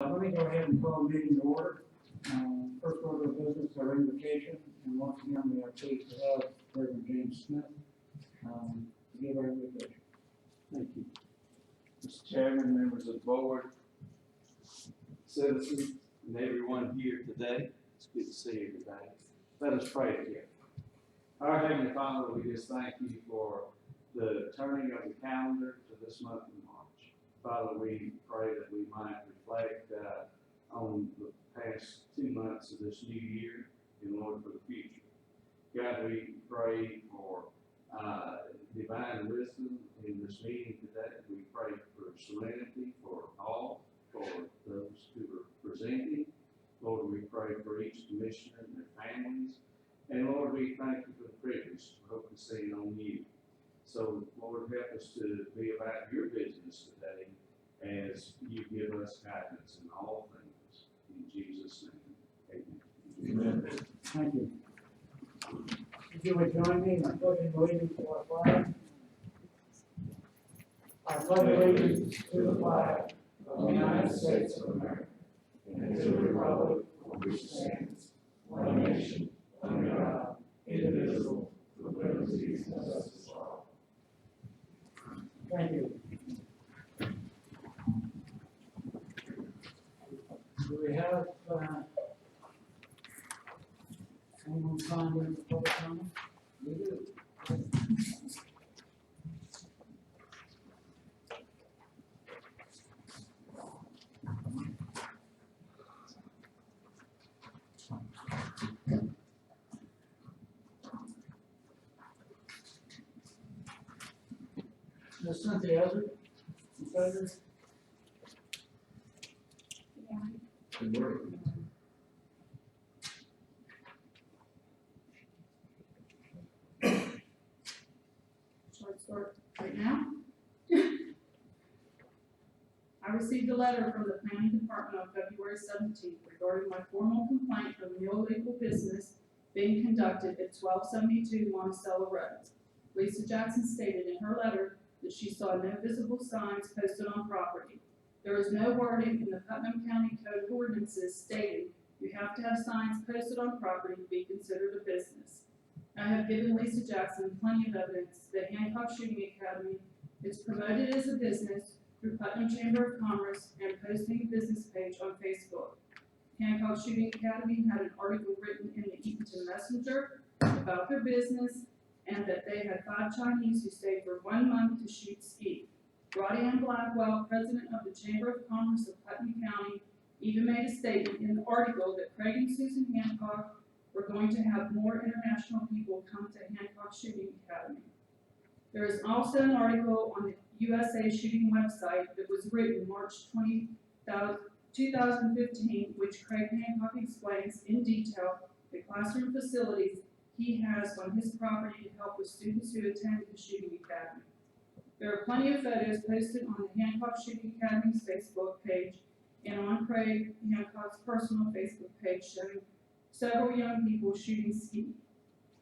Let me go ahead and call the meeting to order. First order of business, our invocation, and once again, we are pleased to have Reverend James Smith to give our invocation. Thank you. Mr. Chairman, members of the board, citizens, and everyone here today, it's good to see you today. Let us pray together. Our Heavenly Father, we just thank you for the turning of the calendar to this month of March. Father, we pray that we might reflect on the past 2 months of this new year and Lord for the future. God, we pray for divine wisdom in this meeting today. We pray for serenity for all, for those who are presenting. Lord, we pray for each commissioner and their families. And Lord, we thank you for the privilege to hope to see on you. So, Lord, help us to be about your business today as you give us guidance in all things. In Jesus' name, amen. Amen. Thank you. If you would join me in the pledging allegiance to our flag. I pledge allegiance to the flag of the United States of America and to the republic for which it stands, one nation, under God, indivisible, with liberty and justice for all. Thank you. Do we have anyone signed in for public comment? We do. Ms. Cynthia Ezra, Treasurer. Good morning. Shall I start right now? I received a letter from the Planning Department on February 17th regarding my formal complaint of an illegal business being conducted at 1272 Monticello Road. Lisa Jackson stated in her letter that she saw no visible signs posted on property. There is no wording in the Putnam County Code of Ordinances stating you have to have signs posted on property to be considered a business. I have given Lisa Jackson plenty of evidence that Hancock Shooting Academy is promoted as a business through Putnam Chamber of Commerce and posting a business page on Facebook. Hancock Shooting Academy had an article written in the Eatonton Messenger about their business and that they had 5 Chinese who stayed for 1 month to shoot skeet. Rod-Ann Blackwell, president of the Chamber of Commerce of Putnam County, even made a statement in the article that Craig and Susan Hancock were going to have more international people come to Hancock Shooting Academy. There is also an article on the USA Shooting website that was written March 20, 2015, which Craig Hancock explains in detail the classroom facilities he has on his property to help with students who attend the Shooting Academy. There are plenty of photos posted on the Hancock Shooting Academy's Facebook page and on Craig Hancock's personal Facebook page showing several young people shooting skeet.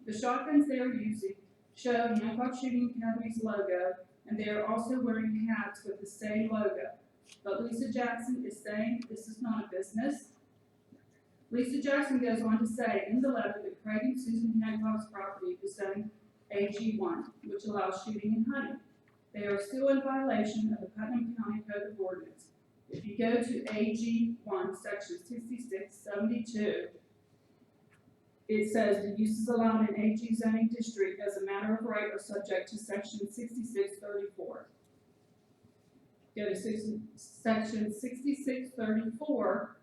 The shotguns they are using show Hancock Shooting Academy's logo, and they are also wearing hats with the same logo. But Lisa Jackson is saying this is not a business. Lisa Jackson goes on to say in the letter that Craig and Susan Hancock's property is zoned AG1, which allows shooting and hunting. They are still in violation of the Putnam County Code of Ordinance. If you go to AG1, section 6672, it says the uses allowed in AG zoning district as a matter of right are subject to section 6634. Go to section 6634.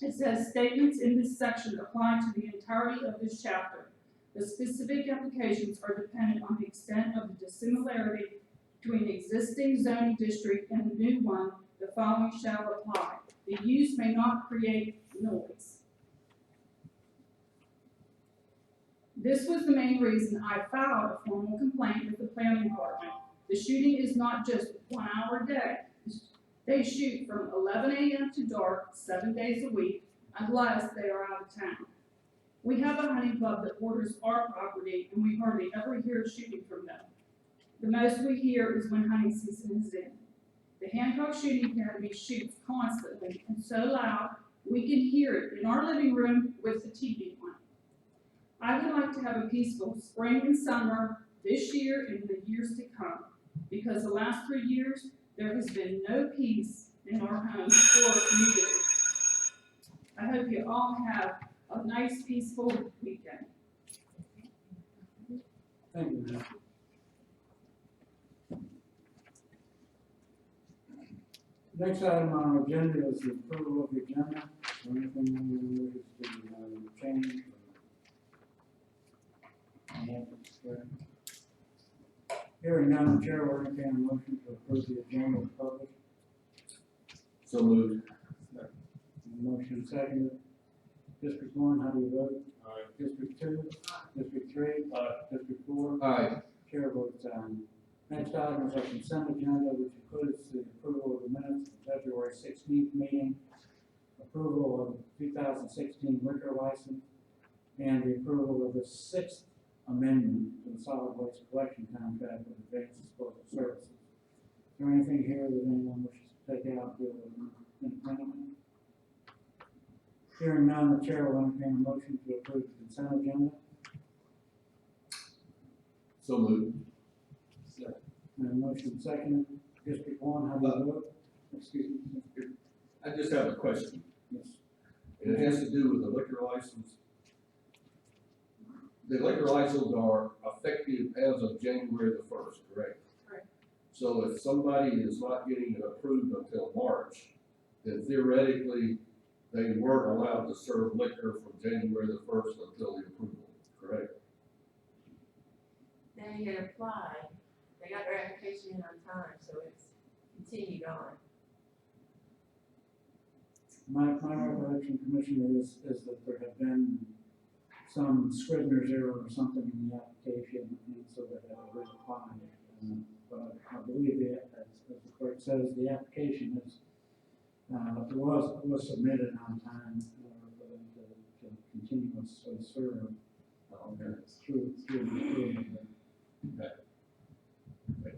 It says statements in this section apply to the entirety of this chapter. The specific applications are dependent on the extent of the dissimilarity between the existing zoning district and the new one. The following shall apply. The use may not create noise. This was the main reason I filed a formal complaint with the planning department. The shooting is not just 1 hour a day. They shoot from 11 a.m. to dark, 7 days a week, unless they are out of town. We have a hunting club that borders our property, and we hardly ever hear shooting from them. The most we hear is when hunting season is in. The Hancock Shooting Academy shoots constantly and so loud we can hear it in our living room with the TV on. I would like to have a peaceful spring and summer this year and the years to come, because the last 3 years, there has been no peace in our home or community. I hope you all have a nice, peaceful weekend. Thank you, ma'am. Next item on our agenda is the approval of the agenda. Is there anything anyone wishes to change? Hearing none, the chair will entertain a motion to approve the agenda as published. So moved. Motion seconded. District 1, how do you vote? Aye. District 2? District 3? Aye. District 4? Aye. Chair votes aye. Next item is our consent agenda, which includes the approval of the minutes of February 16th meeting, approval of 2016 liquor license, and the approval of the 6th amendment to the solid waste collection contract with Advanced Disposal Services. Is there anything here that anyone wishes to take out deal with independently? Hearing none, the chair will entertain a motion to approve the consent agenda. So moved. And motion seconded. District 1, how do you vote? Excuse me. I just have a question, Yes. and it has to do with the liquor license. The liquor licenses are effective as of January the 1st, correct? Correct. So if somebody is not getting it approved until March, then theoretically, they weren't allowed to serve liquor from January the 1st until the approval, correct? They had applied, they got their application in on time, so it's continued on. My recollection, Commissioner, is that there had been some Scrivener's error or something in the application, and so they had to reapply. But I believe that, as the clerk says, the application is, was submitted on time in order for them to continuously serve Okay. through the approval. Okay. Thank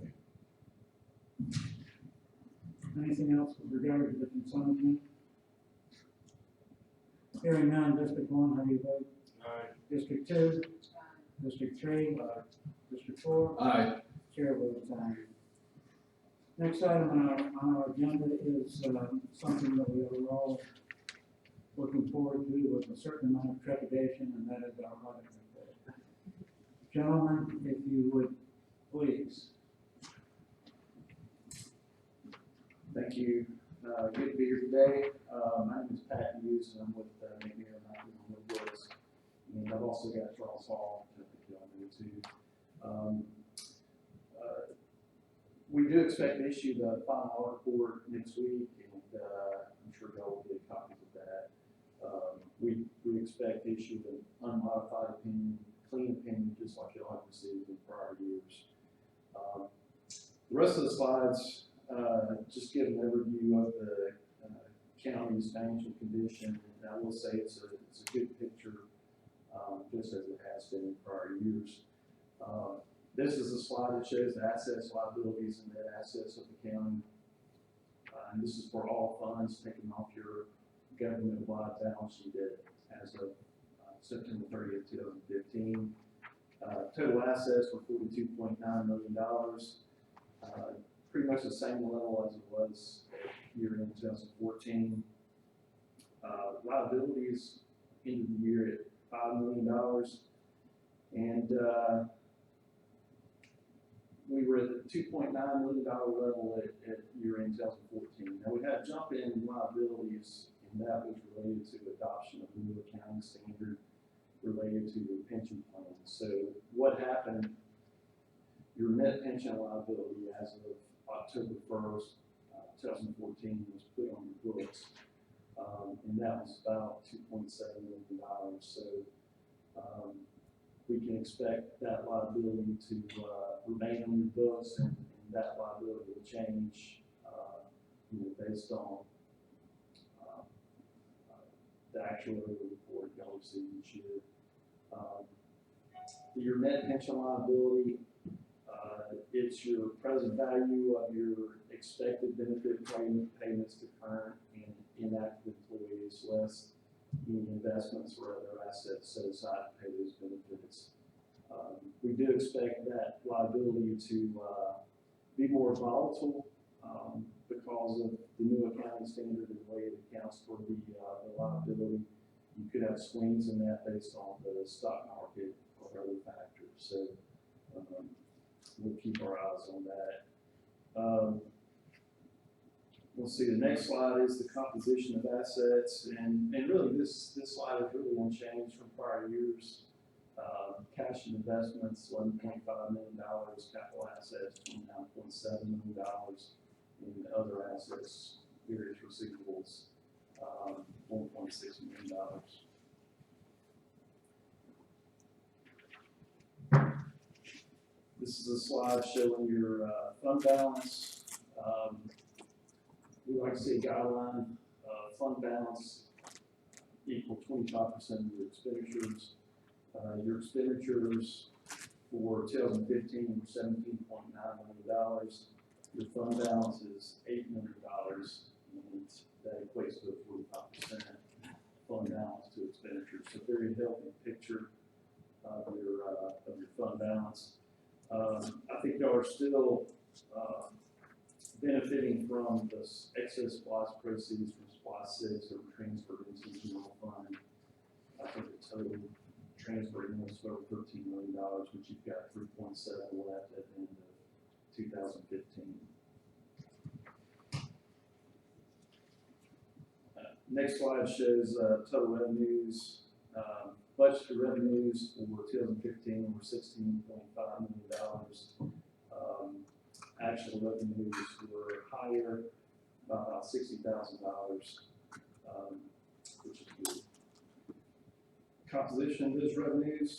you. Anything else with regard to the consent agenda? Hearing none, District 1, how do you vote? Aye. District 2? District 3? District 4? Aye. Chair votes aye. Next item on our agenda is something that we are all looking forward to with a certain amount of trepidation, and that is our audit report. Gentlemen, if you would, please. Thank you. Good to be here today. My name is Pat Hughes, and I'm with McNair Mountain on the Woods. And I've also got Charles Hall, which I think y'all know too. We do expect to issue the final audit report next week, and I'm sure y'all will get copies of that. We expect to issue an unmodified opinion, clean opinion, just like y'all have received in prior years. The rest of the slides just give an overview of the county's financial condition. And I will say it's a good picture, just as it has been in prior years. This is a slide that shows the assets, liabilities, and net assets of the county. And this is for all funds taken off your government-wide balance sheet as of September 30th, 2015. Total assets were $42.9 million. Pretty much the same level as it was year in 2014. Liabilities ended the year at $5 million. And we were at the $2.9 million level at year end 2014. Now we had a jump in liabilities, and that was related to adoption of the new accounting standard related to the pension plan. So what happened, your net pension liability as of October 1st, 2014 was put on the books, and that was about $2.7 million. So we can expect that liability to remain on your books, and that liability will change based on the actuarial report y'all receive each year. Your net pension liability It's your present value of your expected benefit payments to current and inactive employees, less any investments or other assets set aside to pay those benefits. We do expect that liability to be more volatile because of the new accounting standard and the way it accounts for the liability. You could have swings in that based on the stock market or other factors. So we'll keep our eyes on that. We'll see, the next slide is the composition of assets, and really this slide is really unchanged from prior years. Cash and investments, $11.5 million, capital assets, $29.7 million, and other assets, various receivables, $1.6 million. This is a slide showing your fund balance. We like to see a guideline, fund balance equal 25% of your expenditures. Your expenditures for 2015 were $17.9 million. Your fund balance is $8 million, and that equates to a 45% fund balance to expenditures. So very healthy picture of your fund balance. I think y'all are still benefiting from the excess SPLOST proceeds from SPLOST 6 that were transferred into the general fund. I think the total transfer in was over $13 million, which you've got 3.7 left at the end of 2015. Next slide shows total revenues. Budgeted revenues for 2015 were $16.5 million. Actual revenues were higher by about $60,000, which is good. Composition of those revenues.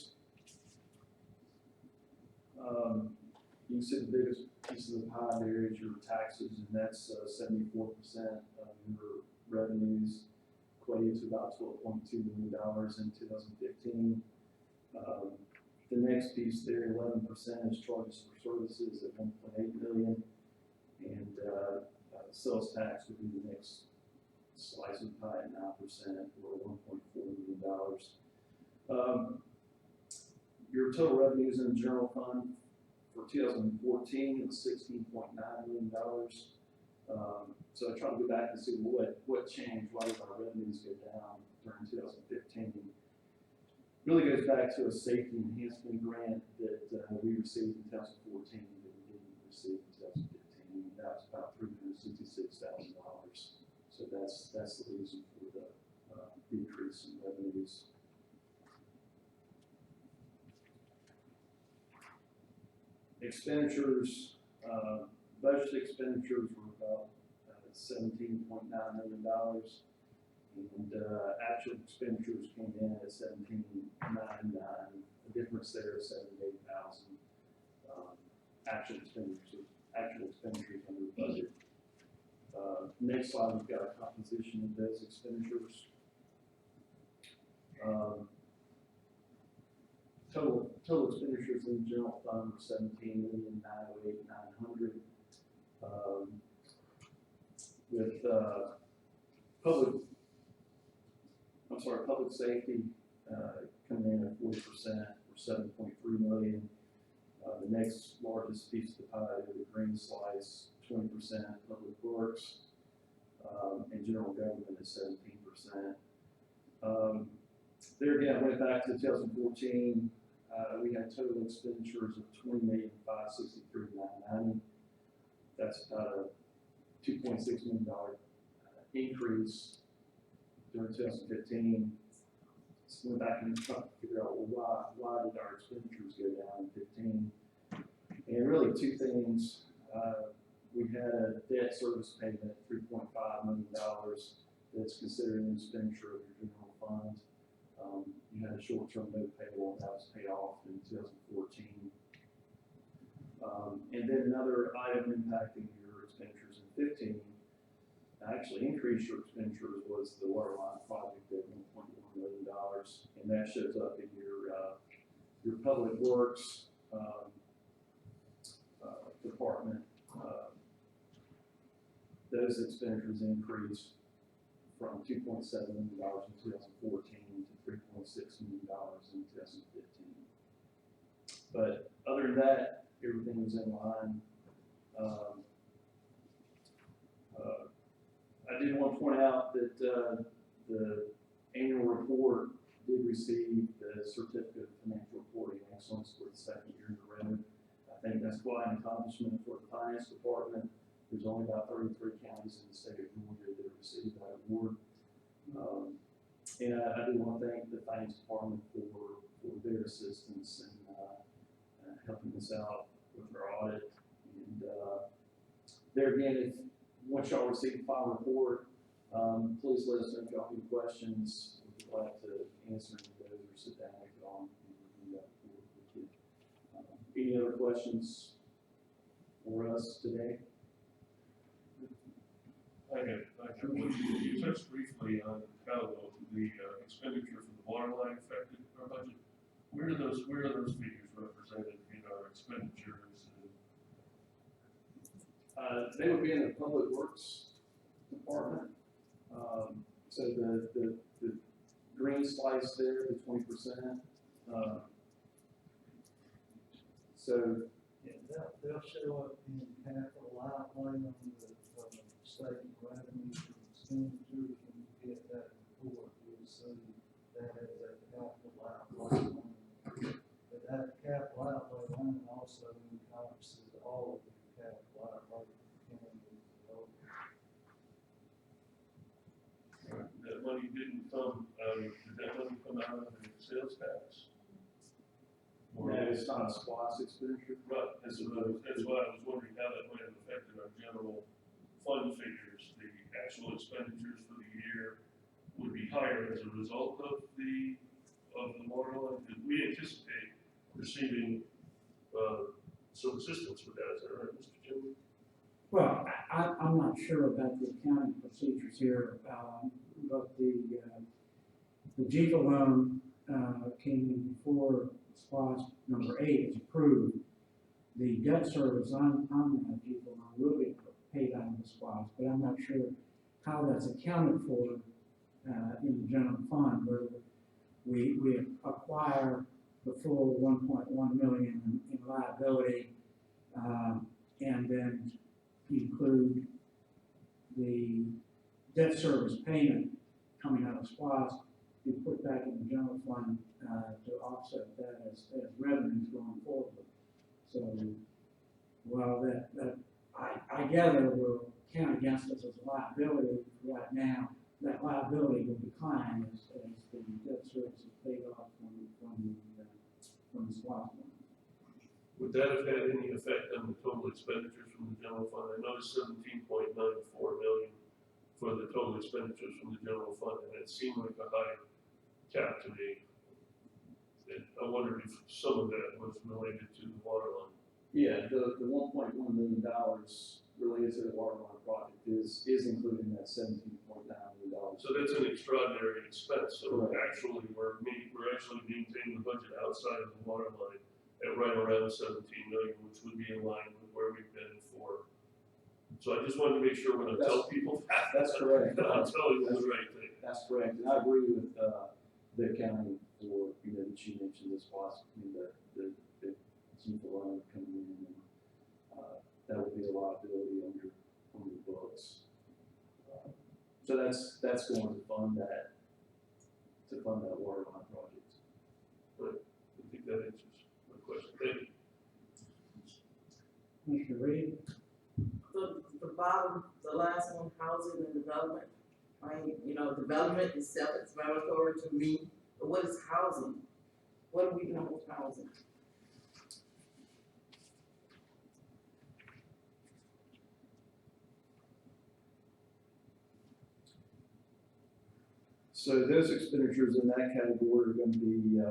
You can see the biggest piece of the pie there is your taxes, and that's 74% of your revenues, equated to about $12.2 million in 2015. The next piece there, 11%, is charges for services at $1.8 million, and sales tax would be the next slice of the pie at 9%, or $1.4 million. Your total revenues in the general fund for 2014 was $16.9 million. So I try to go back and see what changed, why did our revenues go down during 2015. Really goes back to a safety enhancement grant that we received in 2014 that we didn't receive in 2015. That was about $366,000. So that's the reason for the decrease in revenues. Expenditures, budget expenditures were about $17.9 million. And actual expenditures came in at $17.99. The difference there is $78,000. Actual expenditures under budget. Next slide, we've got a composition of those expenditures. Total expenditures in the general fund were $17,908,900. With public safety coming in at 40%, or $7.3 million. The next largest piece of the pie is the green slice, 20%. Public works and general government is 17%. There again, I went back to 2014. We had total expenditures of $20,563,990. That's about a $2.6 million increase during 2015. So went back and tried to figure out, well, why did our expenditures go down in 2015? And really two things. We had a debt service payment of $3.5 million that's considered an expenditure of your general fund. You had a short-term note payable that was paid off in 2014. And then another item impacting your expenditures in 2015, actually increased your expenditures, was the water line project at $1.1 million, and that shows up in your public works department, those expenditures increased from $2.7 million in 2014 to $3.6 million in 2015. But other than that, everything was in line. I did want to point out that the annual report did receive the Certificate of Financial Reporting Excellence for the second year in a row. I think that's quite an accomplishment for the finance department. There's only about 33 counties in the state of Georgia that have received that award. And I do want to thank the finance department for their assistance in helping us out with our audit. And there again, once y'all receive the final report, please let us know if y'all have any questions. We'd like to answer any of those or sit down with y'all and review that report with you. Any other questions for us today? You touched briefly on how the expenditure for the water line affected our budget. Where are those figures represented in our expenditures? They would be in the Public Works Department. So the green slice there, the 20%. So Yeah, they'll show up in capital outlay on the state revenue expenditures, when you get that report, you'll see that as a capital outlay line. But that capital outlay line also encompasses all of the capital outlay. That money didn't come, did that money come out of the sales tax? no, it's not a SPOS expenditure. Right, that's what I was wondering how that might have affected our general fund figures. The actual expenditures for the year would be higher as a result of the water line. Did we anticipate receiving some assistance with that? Is that right, Mr. Chairman? Well, I'm not sure about the accounting procedures here, but the GIFA loan came in before SPOS number 8 is approved. The debt service on that GIFA loan will be paid out of the SPOS, but I'm not sure how that's accounted for in the general fund, where we acquire the full 1.1 million in liability, and then include the debt service payment coming out of SPOS, be put back in the general fund to offset that as revenues going forward. So, while that I gather will count against us as a liability right now, that liability will decline as the debt service is paid off from the SPOS fund. Would that have had any effect on the total expenditures from the general fund? I noticed 17.94 million for the total expenditures from the general fund, and it seemed like a high cap to me. And I wondered if some of that was related to the water line. Yeah, the $1.1 million related to the water line project is included in that $17.9 million. So that's an extraordinary expense. So Correct. actually, we're actually maintaining the budget outside of the water line at right around 17 million, which would be in line with where we've been for. So I just wanted to make sure when I tell people that. That's correct. I'm telling them the right thing. That's correct, and I agree with the accounting for, that you mentioned this possibly, the GIFA loan coming in, and that would be a liability on your books. So that's going to fund that water line project. Right. I think that answers my question. Thank you. Mr. Reed? The bottom, the last one, housing and development. Development is self-explanatory to me, but what is housing? What are we doing with housing? So those expenditures in that category are going to be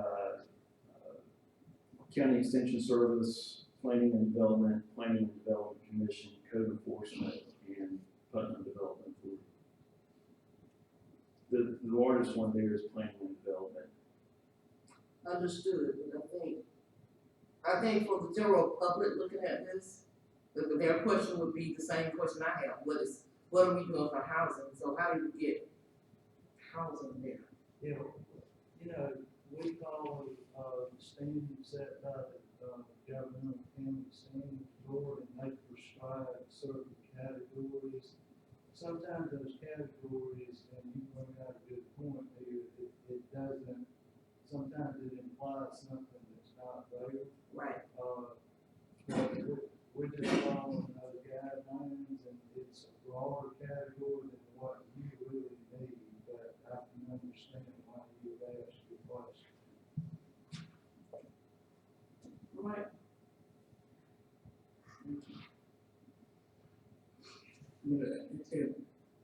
county extension service, planning and development commission, code enforcement, and Putnam Development Authority. The largest one there is planning and development. Understood, but I think for the general public looking at this, Their question would be the same question I have, what are we doing for housing? So how do you get housing there? Yeah, you know, we follow, the standards set by the, governmental county standards board, and they prescribe certain categories. Sometimes those categories, and you bring out a good point here, it doesn't, sometimes it implies something that's not there. Right. But we're just following those guidelines, and it's a broader category than what you really need, but I can understand why you would ask the question. Right.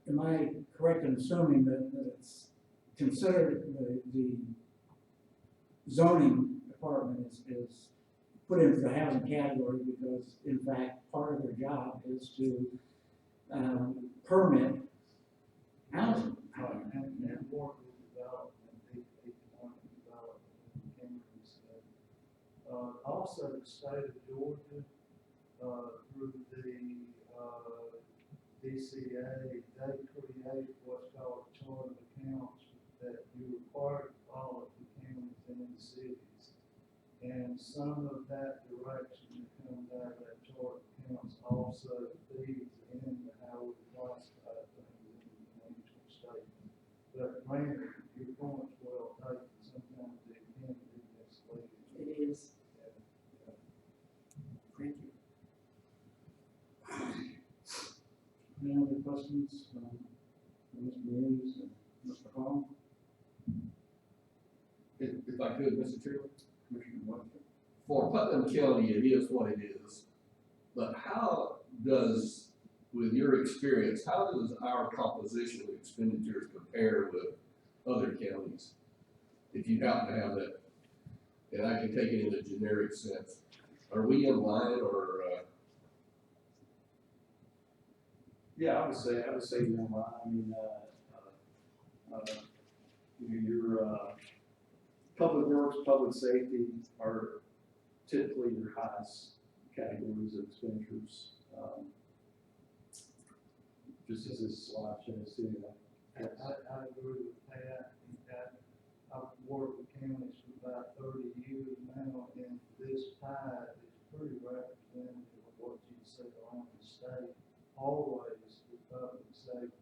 Am I correct in assuming that it's considered the zoning department is put into the housing category because in fact, part of their job is to permit housing? And work with development, economic development in Kansas State. Also, the state of Georgia, through the, DCA, they create what's called a chart of accounts that you require to follow the counties and the cities. And some of that direction that comes out of that chart of accounts also feeds into how we classify things in the financial statement. But granted, your point's well taken, sometimes it can be misleading. It is. Thank you. Any other questions from Mr. Williams or Mr. Hall? If I could, Mr. Chairman, Commissioner Washington? for Putnam County, it is what it is. But how does, with your experience, how does our composition of expenditures compare with other counties? If you happen to have that, and I can take it in a generic sense, are we in line or, Yeah, I would say you're in line. I mean, your public works, public safety are typically your highest categories of expenditures. Just as this slide shows too. I agree with Pat. I've worked with counties for about 30 years now, and this pie is pretty representative of what you see around the state. Always, the public safety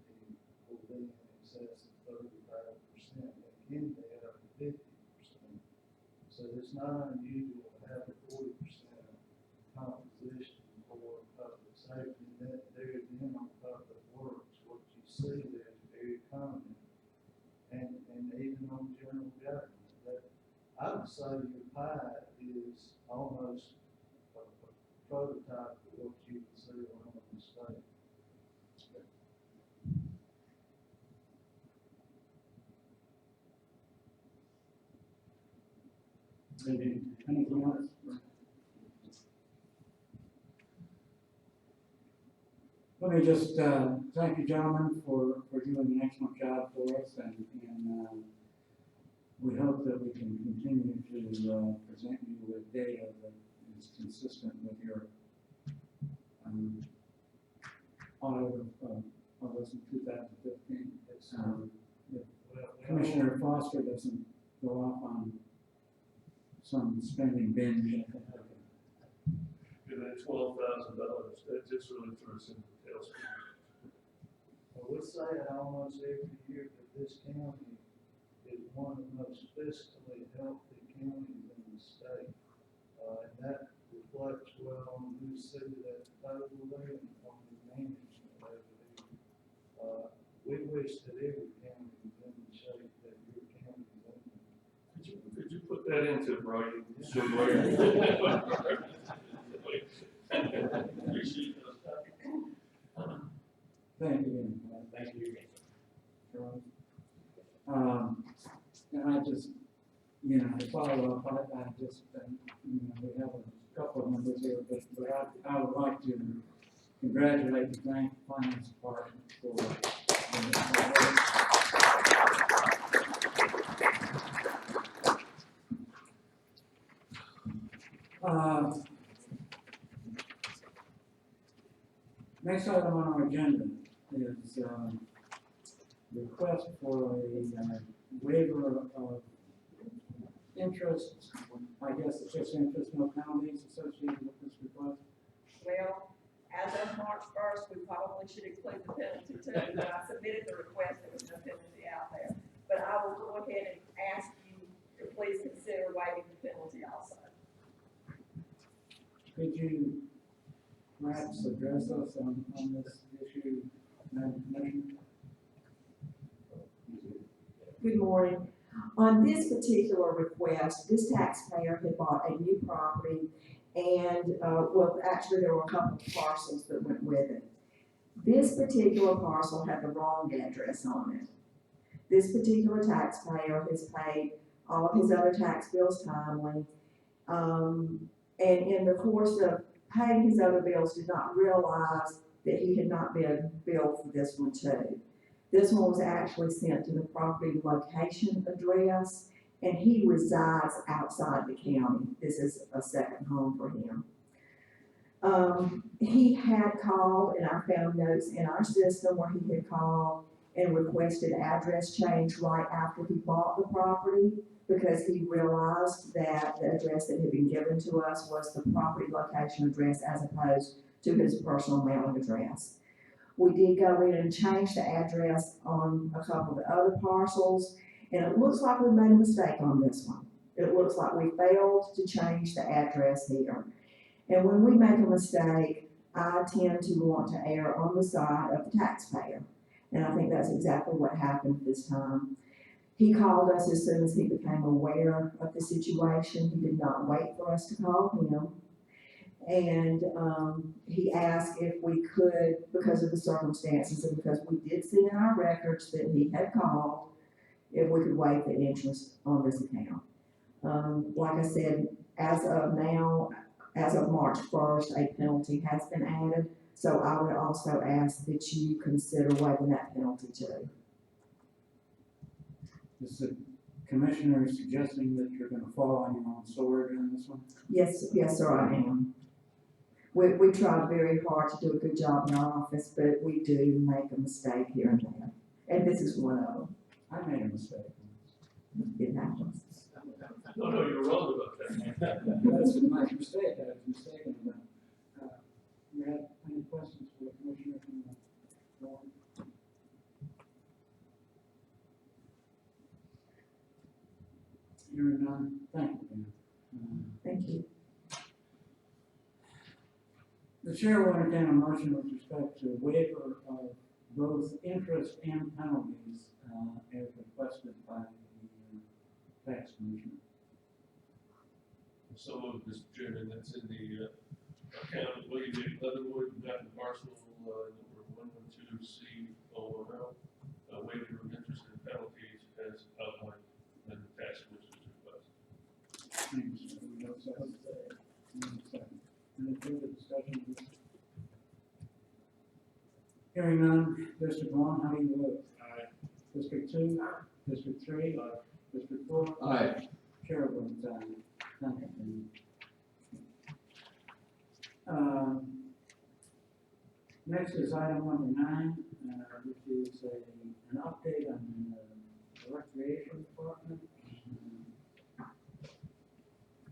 will be in excess of 35%, and can be up to 50%. So it's not unusual to have a 40% composition for public safety. That there again on public works, what you see there is very common, and even on general government. That I would say your pie is almost a prototype of what you can see around the state. Anything else? Let me just thank you, gentlemen, for doing an excellent job for us, and we hope that we can continue to present you with data that is consistent with your audit of us in 2015. If Commissioner Foster doesn't go off on some spending binge. And that $12,000, that just really throws in the tailspin. Well, we say it almost every year that this county is one of the most fiscally healthy counties in the state. And that reflects well on who seated at the table there and on the management over there. We wish that every county was in the shape that your county is in. Could you put that into writing? Yeah. Appreciate it. Thank you. Thank you. And I just, to follow up, I just, we have a couple of members here, but I would like to congratulate and thank the finance department for Next item on our agenda is, request for a waiver of interest. I guess it's just interest, no penalties associated with this request. Well, as of March first, we probably should include the penalty too, but I submitted the request, there was no penalty out there. But I will go ahead and ask you to please consider waiving the penalty also. Could you perhaps address us on this issue, Madam Commissioner? Good morning. On this particular request, this taxpayer had bought a new property and, well, actually there were a couple of parcels that went with it. This particular parcel had the wrong address on it. This particular taxpayer has paid all of his other tax bills timely, and in the course of paying his other bills did not realize that he had not been billed for this one too. This one was actually sent to the property location address, and he resides outside the county. This is a second home for him. He had called, and I found notes in our system where he had called and requested address change right after he bought the property, because he realized that the address that had been given to us was the property location address as opposed to his personal mailing address. We did go in and change the address on a couple of the other parcels, and it looks like we made a mistake on this one. It looks like we failed to change the address here. And when we make a mistake, I tend to want to err on the side of the taxpayer. And I think that's exactly what happened this time. He called us as soon as he became aware of the situation. He did not wait for us to call him. And he asked if we could, because of the circumstances and because we did see in our records that he had called, if we could waive the interest on this account. Like I said, as of now, as of March 1st, a penalty has been added. So I would also ask that you consider waiving that penalty too. Is the commissioner suggesting that you're gonna fall on your own sword on this one? Yes, yes, sir, I am. We tried very hard to do a good job in our office, but we do make a mistake here and there. And this is one of them. I made a mistake. It happens. No, you're wrong about that. That's my mistake, I was mistaken about. You have any questions for the commissioner from the floor? Hearing none, thank you, Dan. Thank you. The chair will entertain a motion with respect to waiver of both interest and penalties, as requested by the tax commissioner. So moved, Mr. Chairman, that's in the account of William J. Leatherwood, got the parcel number 112C010, waiver of interest and penalties as outlined in the tax commissioner's request. Thanks. We have a second. Any further discussion? Hearing none, District 1, how do you vote? Aye. District 2? District 3? District 4? Aye. Chair votes aye. Thank you. Next is item number 9, which is an update on the recreation department.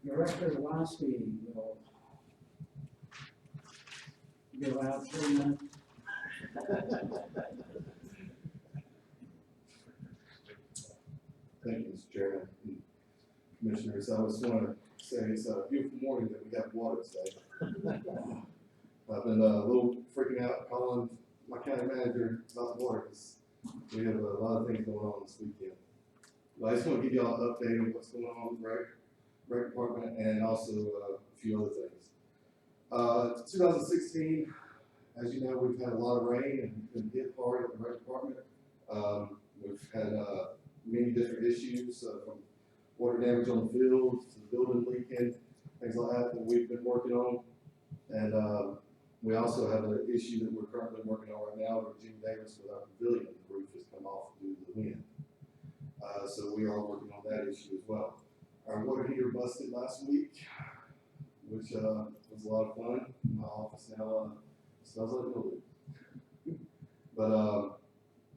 Director Lasky will be allowed 3 minutes. Thank you, Mr. Chairman and Commissioners. I just want to say it's a beautiful morning that we got water today. I've been a little freaking out calling my county manager about the water because we have a lot of things going on this weekend. But I just want to give y'all an update on what's going on with the rec department and also a few other things. 2016, as you know, we've had a lot of rain and been hit hard at the rec department. We've had many different issues from water damage on the fields to the building leaking, things like that we've been working on. And we also have an issue that we're currently working on right now with Jim Davis with our pavilion. The roof has come off due to the wind. So we are working on that issue as well. Our water heater busted last week, which was a lot of fun. My office now smells like mildew.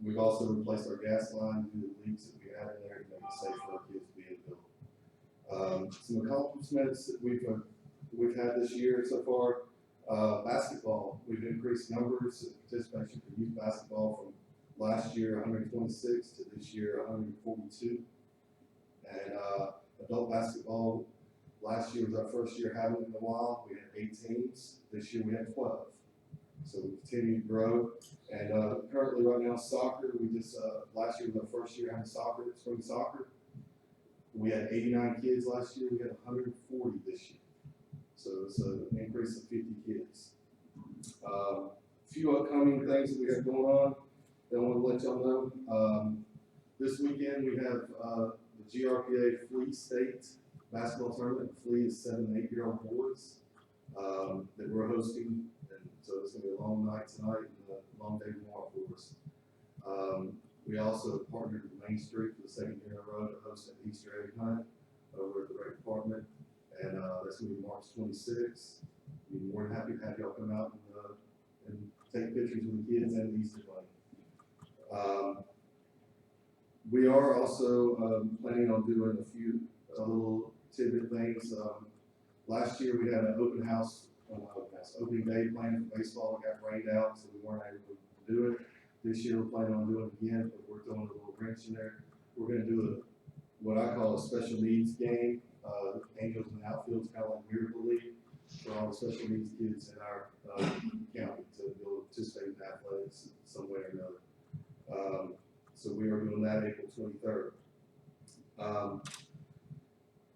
We've also replaced our gas line due to leaks that we had in there to make it safe for our kids to be in the building. Some accomplishments that we've had this year so far, basketball, we've increased numbers of participation for youth basketball from last year 126 to this year 142. And adult basketball, last year was our first year having it in a while. We had 8 teams. This year we had 12. So we continue to grow. And currently right now soccer, we just, last year was our first year having soccer, spring soccer. We had 89 kids last year. We had 140 this year. So it's an increase of 50 kids. A few upcoming things that we have going on that I want to let y'all know. This weekend we have the GRPA Flea State basketball tournament. Flea is 7 and 8-year-old boys that we're hosting, and so it's going to be a long night tonight and a long day tomorrow for us. We also partnered with Main Street for the second year in a row to host an Easter egg hunt over at the rec department, and that's going to be March 26th. We'd be more than happy to have y'all come out and take pictures with the kids and the Easter bunny. We are also planning on doing a few little tidbit things. Last year we had an open house, opening day planned for baseball. It got rained out, so we weren't able to do it. This year we're planning on doing it again, but we're throwing a little wrench in there. We're going to do what I call a special needs game. Angels in the outfield is kind of like Miracle League for all the special needs kids in our county to be able to participate in athletics some way or another. So we are doing that April 23rd.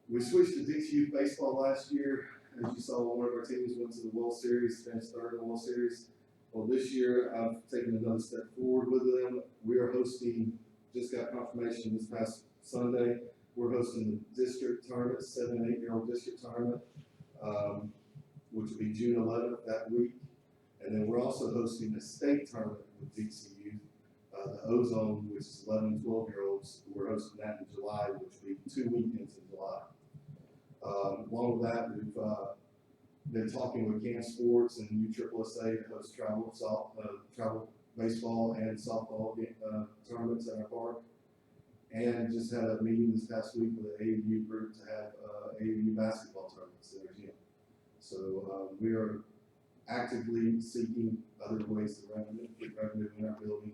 We switched to Dixie Youth Baseball last year. As you saw, one of our teams went to the World Series, finished third in the World Series. Well, this year I've taken another step forward with them. We are hosting, just got confirmation this past Sunday, we're hosting the district tournament, 7 and 8-year-old district tournament, which will be June 11th that week. And then we're also hosting a state tournament with Dixie Youth, the Ozone, which is 11 and 12-year-olds. We're hosting that in July, which will be 2 weekends in July. Along with that, we've been talking with Camp Sports and USSSA to host travel baseball and softball tournaments at our park. And just had a meeting this past week with the AAU group to have AAU basketball tournaments in their gym. So we are actively seeking other ways to get revenue in our building.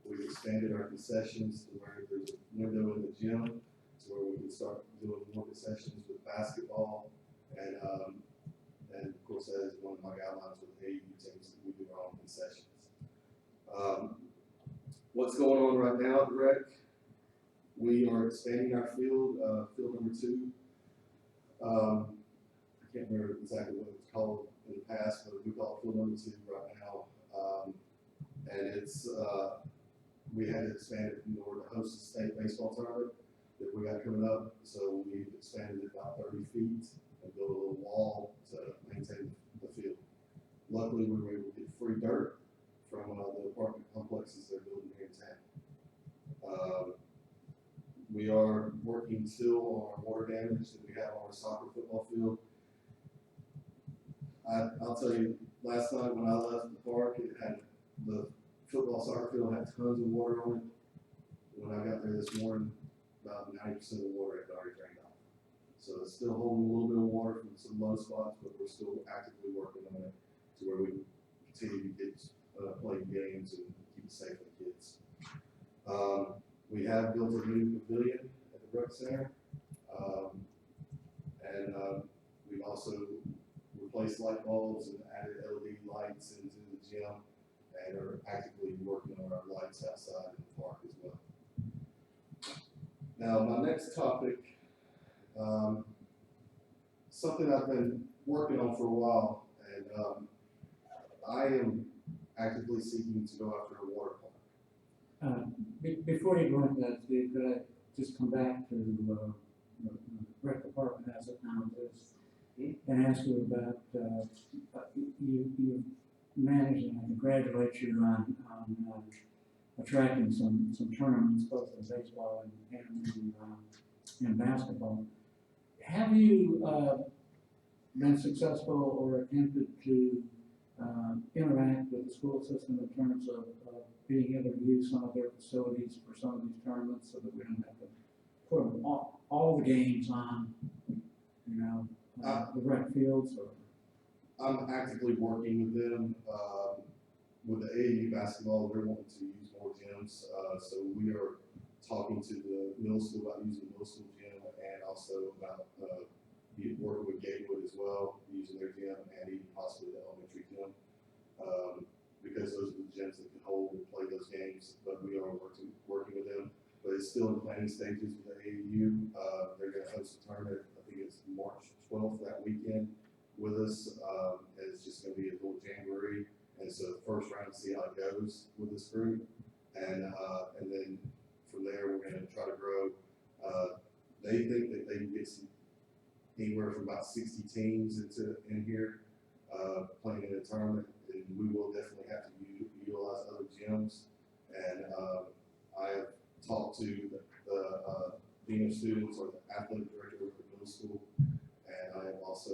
We've expanded our concessions to where there's a window in the gym to where we can start doing more concessions with basketball. And of course, that is one of my guidelines with AAU teams that we do our own concessions. What's going on right now at the rec? We are expanding our field, field number 2. I can't remember exactly what it was called in the past, but we call it field number 2 right now. And it's, we had to expand it in order to host a state baseball tournament that we got coming up. So we've expanded it about 30 feet and built a little wall to maintain the field. Luckily, we were able to get free dirt from the apartment complexes they're building here in town. We are working still on our water damage that we have on our soccer football field. I'll tell you, last night when I left the park, it had the football soccer field had tons of water on it. When I got there this morning, about 90% of the water had already drained off. So it's still holding a little bit of water from some low spots, but we're still actively working on it to where we can continue to get play games and keep it safe for the kids. We have built a new pavilion at the rec center, and we've also replaced light bulbs and added LED lights into the gym, and are actively working on our lights outside in the park as well. Now, my next topic, something I've been working on for a while, and I am actively seeking to go after a water park. Before you go into that, Steve, could I just come back to the rec department as it now is and ask you about, you managed, and I congratulate you on attracting some tournaments, both in baseball and basketball. Have you been successful or attempted to interact with the school system in terms of being able to use some of their facilities for some of these tournaments so that we don't have to put them all the games on, you know, the rec fields or. I'm actively working with them, with the AAU basketball, they're wanting to use more gyms, so we are talking to the middle school about using the middle school gym and also about, working with Gatewood as well, using their gym and even possibly the elementary gym. Because those are the gyms that can hold and play those games, but we are working with them. But it's still in the planning stages with the AAU, they're gonna host a tournament, I think it's March 12th that weekend with us, and it's just gonna be a little jamboree. And so the first round, see how it goes with this group. And then from there, we're gonna try to grow. They think that they can get anywhere from about 60 teams in here, playing in a tournament. And we will definitely have to utilize other gyms. And I have talked to the dean of students or the athletic director of the middle school. And I have also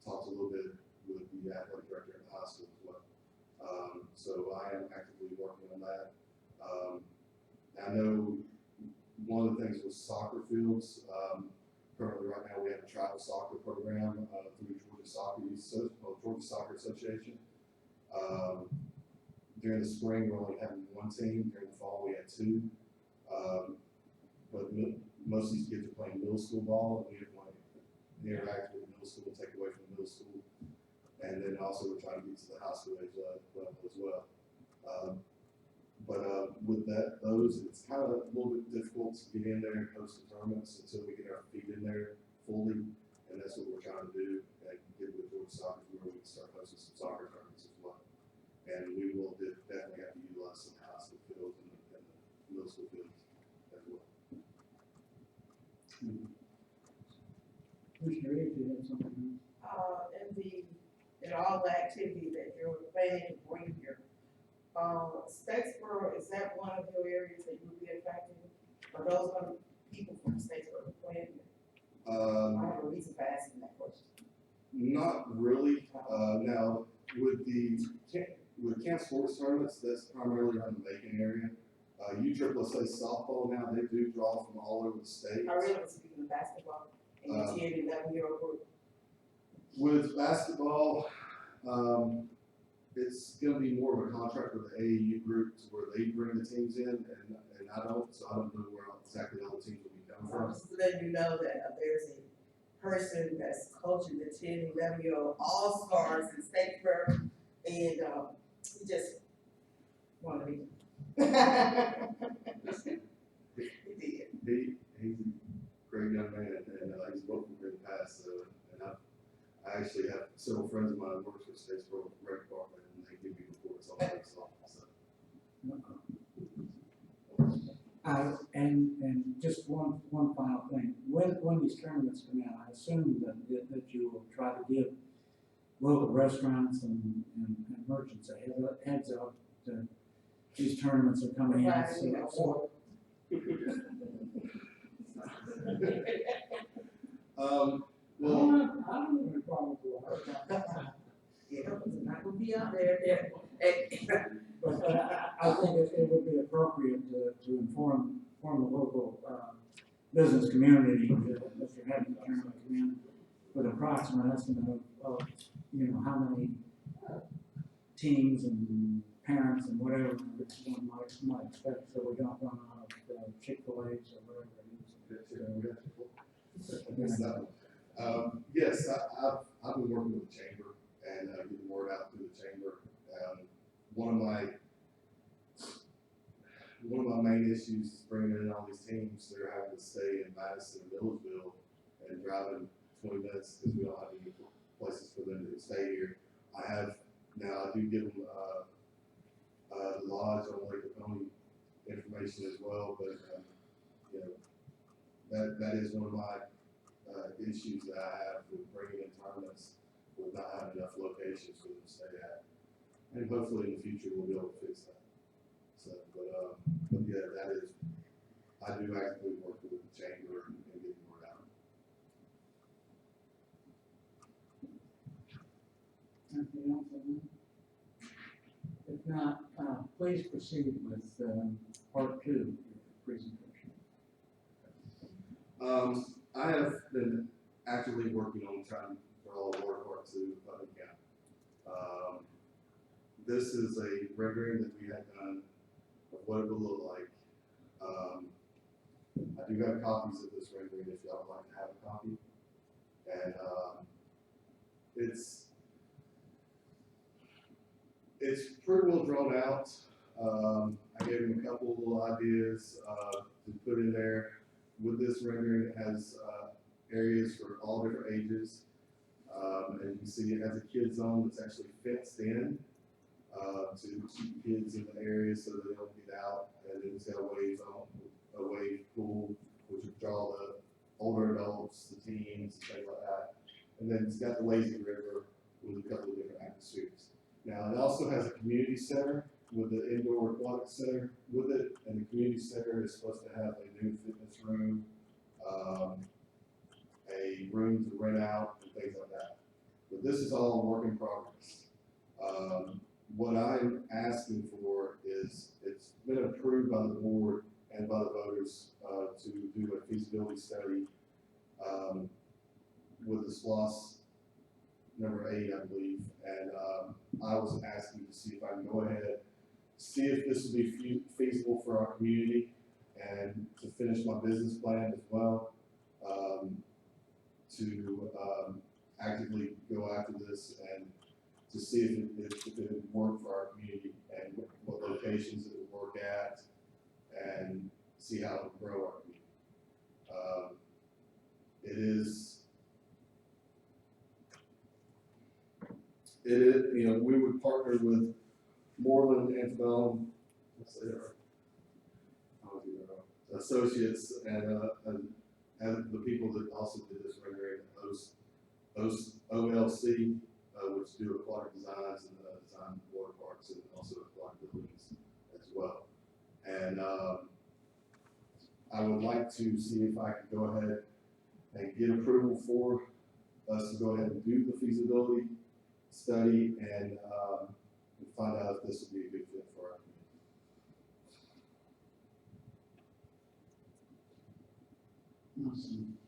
talked a little bit with the athletic director at the high school as well. So I am actively working on that. I know one of the things was soccer fields. Currently right now we have a travel soccer program through Georgia Soccer Association. During the spring we're only having one team. During the fall we had two. But most of these kids are playing middle school ball, and we have like interact with the middle school, take away from the middle school, and then also we're trying to get to the high school age level as well. With those, it's kind of a little bit difficult to get in there and host the tournaments until we get our feet in there fully, and that's what we're trying to do, and get with Georgia Soccer where we can start hosting some soccer tournaments as well. And we will definitely have to utilize some high school fields and the middle school fields as well. Commissioner Reeves, you had something? In all the activity that you're planning to bring here, Statesboro, is that one of your areas that you'll be affecting? Are those gonna be people from Statesboro playing here? I have a reason for asking that question. Not really. Now with camp sports tournaments, that's primarily around the Macon area. USSSA softball now, they do draw from all over the state. I really was speaking of basketball and your 10 and 11-year-old group. With basketball, it's gonna be more of a contract with the AAU group to where they bring the teams in, and I don't, so I don't know where exactly all the teams will be coming I'm from. just letting you know that there's a person that's coaching the 10 and 11-year-old all-stars in Statesboro, and he just wanted me. He did. He's a great young man, and he's worked with me in the past, and I actually have several friends of mine who work for Statesboro Rec Department, and they give me reports on that stuff, so. And just one final thing, when these tournaments come out, I assume that you will try to give local restaurants and merchants a heads up that these tournaments are coming out, so. Well, I don't have a problem with that. Yeah, it's not gonna be out there. But I think it would be appropriate to inform the local business community that you're having the tournament come in with an approximate estimate of how many teams and parents and whatever one might expect, so we don't run out of Chick-fil-A's or whatever it is. Yes, I've been working with the chamber and getting the word out through the chamber. One of my main issues is bringing in all these teams. They're having to stay in Madison and Millersville and driving 20 minutes because we don't have any places for them to stay here. I do give them the lodge on Lake Oconee information as well, but that is one of my issues that I have with bringing in tournaments with not having enough locations for them to stay at. And hopefully in the future we'll be able to fix that. So, but yeah, that is, I do actively work with the chamber and get the word out. Anything else? not, please proceed with, part two of your presentation. I have been actively working on trying to draw a water park to Putnam County. This is a rendering that we had done of what it would look like. I do have copies of this rendering if y'all would like to have a copy. And it's pretty well drawn out. I gave him a couple of little ideas to put in there. With this rendering, it has areas for all different ages. As you see, it has a kid zone that's actually fenced in to keep kids in the area so that they don't get out. And then it's got a wave pool, which would draw the older adults, the teens, and things like that. And then it's got the lazy river with a couple of different atmospheres. Now, it also has a community center with the indoor aquatic center with it, and the community center is supposed to have a new fitness room, a room to rent out, and things like that. But this is all work in progress. What I'm asking for is, it's been approved by the board and by the voters to do a feasibility study with the SPLOS number 8, I believe, and I was asking to see if I can go ahead, see if this would be feasible for our community, and to finish my business plan as well, to actively go after this and to see if it would work for our community and what locations it would work at, and see how it would grow our community. You know, we would partner with Moreland Antebellum, associates, and the people that also did this rendering, those OLC, which do aquatic designs and design water parks and also aquatic buildings as well. And I would like to see if I could go ahead and get approval for us to go ahead and do the feasibility study and find out if this would be a good fit for our community. Awesome.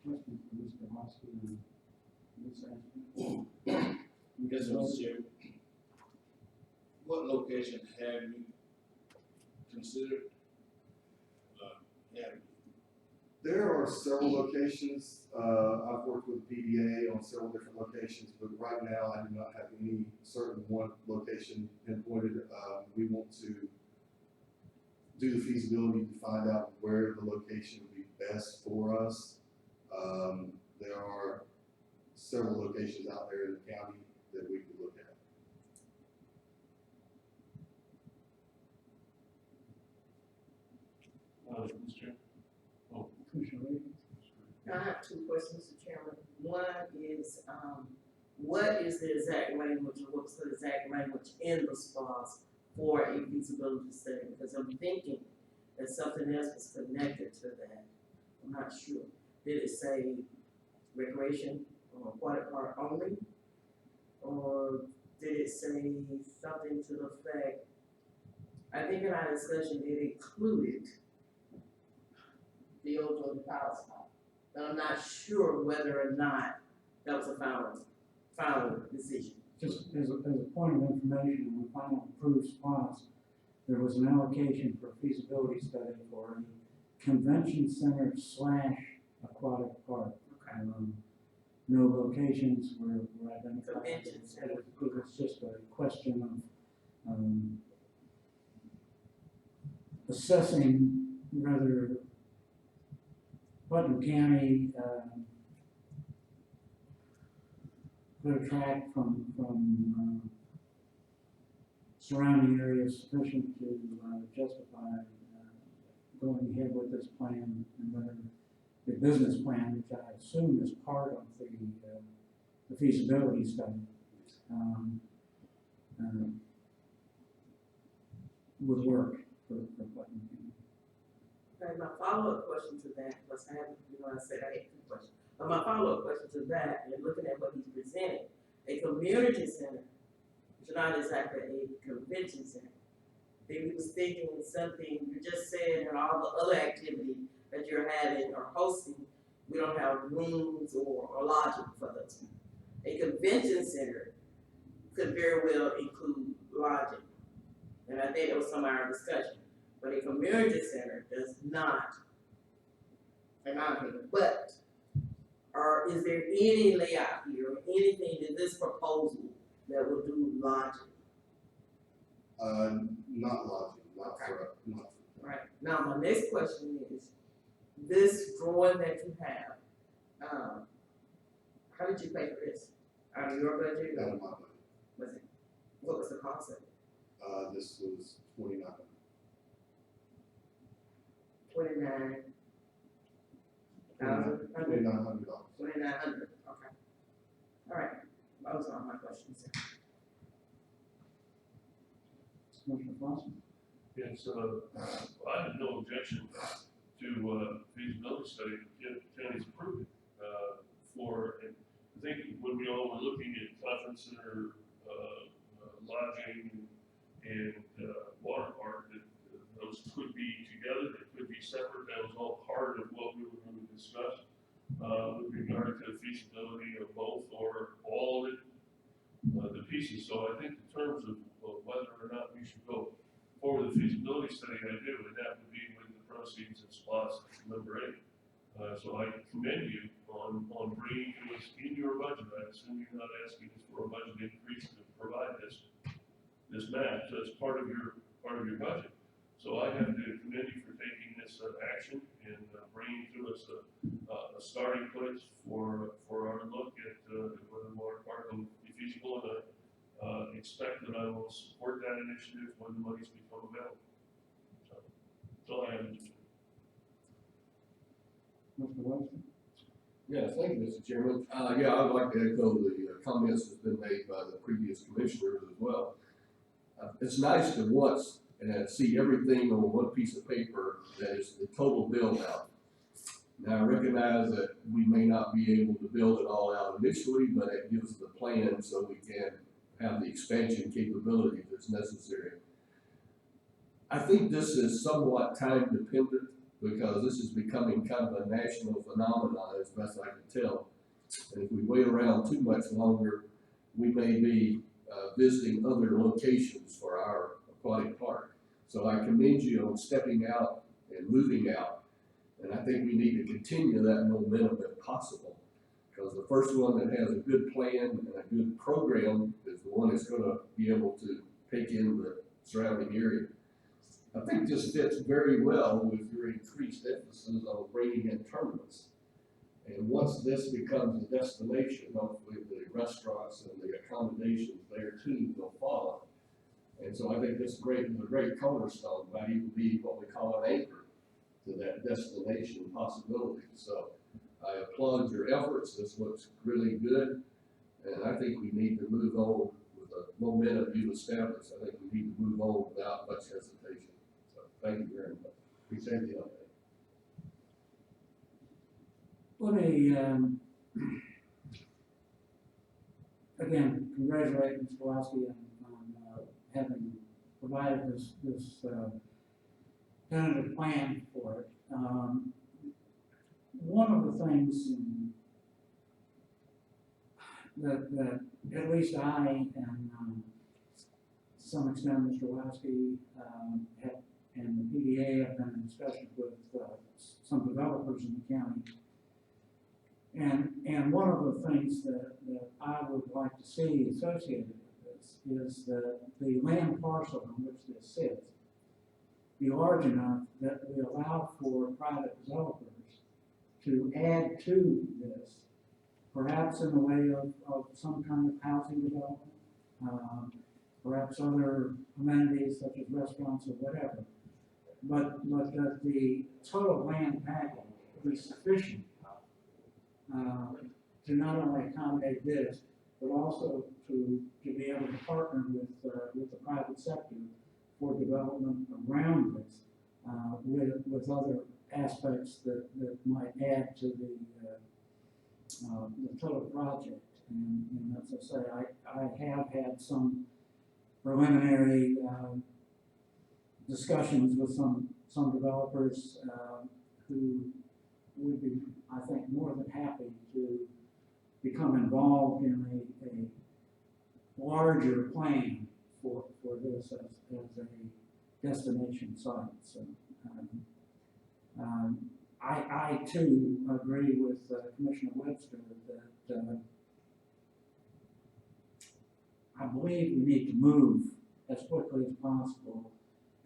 Question for Mr. Hosky and Ms. Ashby. Yes, Mr. Chairman. What location have you considered? There are several locations. I've worked with PDA on several different locations, but right now I do not have any certain one location pinpointed. We want to do the feasibility to find out where the location would be best for us. There are several locations out there in the county that we could look at. I have two questions, Mr. Chairman. One is, what is the exact language, or what's the exact language in the SPLOS for a feasibility study? Because I'm thinking that something else was connected to that. I'm not sure. Did it say recreation or aquatic park only? Or did it say something to the effect, I think in our discussion, it included the ozone power spot. But I'm not sure whether or not that was a final decision. Just as a point of information, on the final approved spots, there was an allocation for a feasibility study for a convention center / aquatic park. No locations were identified. Convention center. It was just a question of assessing whether Putnam County could attract from surrounding areas sufficient to justify going ahead with this plan, and whether the business plan, which I assume is part of the feasibility study, would work for Putnam County. Okay, my follow-up question to that, because I haven't, I said I had 2 questions. But my follow-up question to that, and looking at what he's presented, a community center it's not exactly a convention center. Then we was thinking something, you just said, and all the other activity that you're having or hosting, we don't have rooms or lodging for those. A convention center could very well include lodging. And I think that was some of our discussion, but a community center does not, in my opinion, but is there any layout here or anything in this proposal that will do lodging? Not lodging, not for. Right, now my next question is, this drawing that you have, how did you pay for this? Out of your budget? Out of my budget. Was it, what was the cost of it? This was $2,900. $29,000? $2,900. $2,900, okay. All right, those are my questions. Commissioner Foster? Yes, I have no objection to feasibility study if the county's approved it. And I think when we all were looking at conference center, lodging and water park, that those could be together, they could be separate. That was all part of what we were going to discuss with regard to feasibility of both or all of it, the pieces. So I think in terms of whether or not we should go forward with the feasibility study, I do, and that would be with the proceeds of SPOS number 8. So I commend you on bringing to us in your budget. I assume you're not asking us for a budget increase to provide this map. So it's part of your budget. So I have to commend you for taking this action and bringing to us a starting place for our look at whether the water park will be feasible, and I expect that I will support that initiative when the monies become available. So that's all I have to say. Mr. Webster? Yes, thank you, Mr. Chairman. Yeah, I'd like to echo the comments that's been made by the previous commissioners as well. It's nice to once see everything on one piece of paper that is the total build out. Now, I recognize that we may not be able to build it all out initially, but it gives us the plan so we can have the expansion capability that's necessary. I think this is somewhat time dependent because this is becoming kind of a national phenomenon as best I can tell. And if we wait around too much longer, we may be visiting other locations for our aquatic park. So I commend you on stepping out and moving out. And I think we need to continue that momentum if possible. Because the first one that has a good plan and a good program is the one that's gonna be able to take in the surrounding area. I think this fits very well with your increased emphasis on bringing in tournaments. And once this becomes a destination, hopefully the restaurants and the accommodations there too will follow. And so I think this is a great cornerstone, might even be what we call an anchor to that destination possibility. So I applaud your efforts. This looks really good. And I think we need to move on with the momentum you've established. I think we need to move on without much hesitation. So thank you very much. Appreciate the update. Let me, again, congratulate Mr. Kowalski on having provided this tentative plan for it. One of the things that at least I and to some extent Mr. Kowalski and the PDA have been in discussion with some developers in the county. And one of the things that I would like to see associated with this is that the land parcel on which this sits be large enough that we allow for private developers to add to this, perhaps in the way of some kind of housing development, perhaps other amenities such as restaurants or whatever. But that the total land package be sufficient to not only accommodate this, but also to be able to partner with the private sector for development around this, with other aspects that might add to the total project. And as I say, I have had some preliminary, discussions with some developers, who would be, I think, more than happy to become involved in a larger plan for this as a destination site, so. I too agree with Commissioner Webster that, I believe we need to move as quickly as possible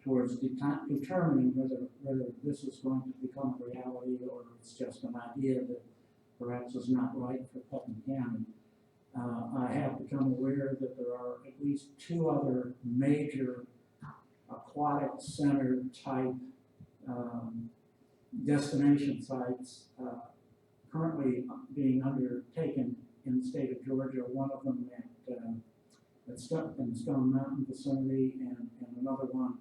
towards determining whether this is going to become a reality or it's just an idea that perhaps is not right for Putnam County. I have become aware that there are at least 2 other major aquatic center type destination sites currently being undertaken in the state of Georgia. One of them in Stone Mountain vicinity, and another one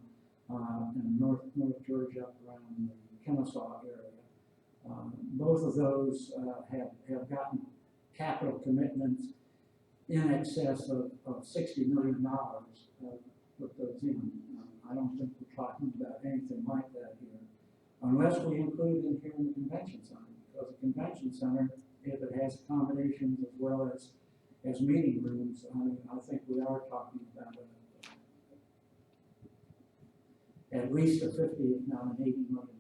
in North Georgia, up around the Kennesaw area. Both of those have gotten capital commitments in excess of $60 million put those in. I don't think we're talking about anything like that here, unless we include in here in the convention center, because the convention center, if it has accommodations as well as meeting rooms, I think we are talking about at least a $50, if not an $80 million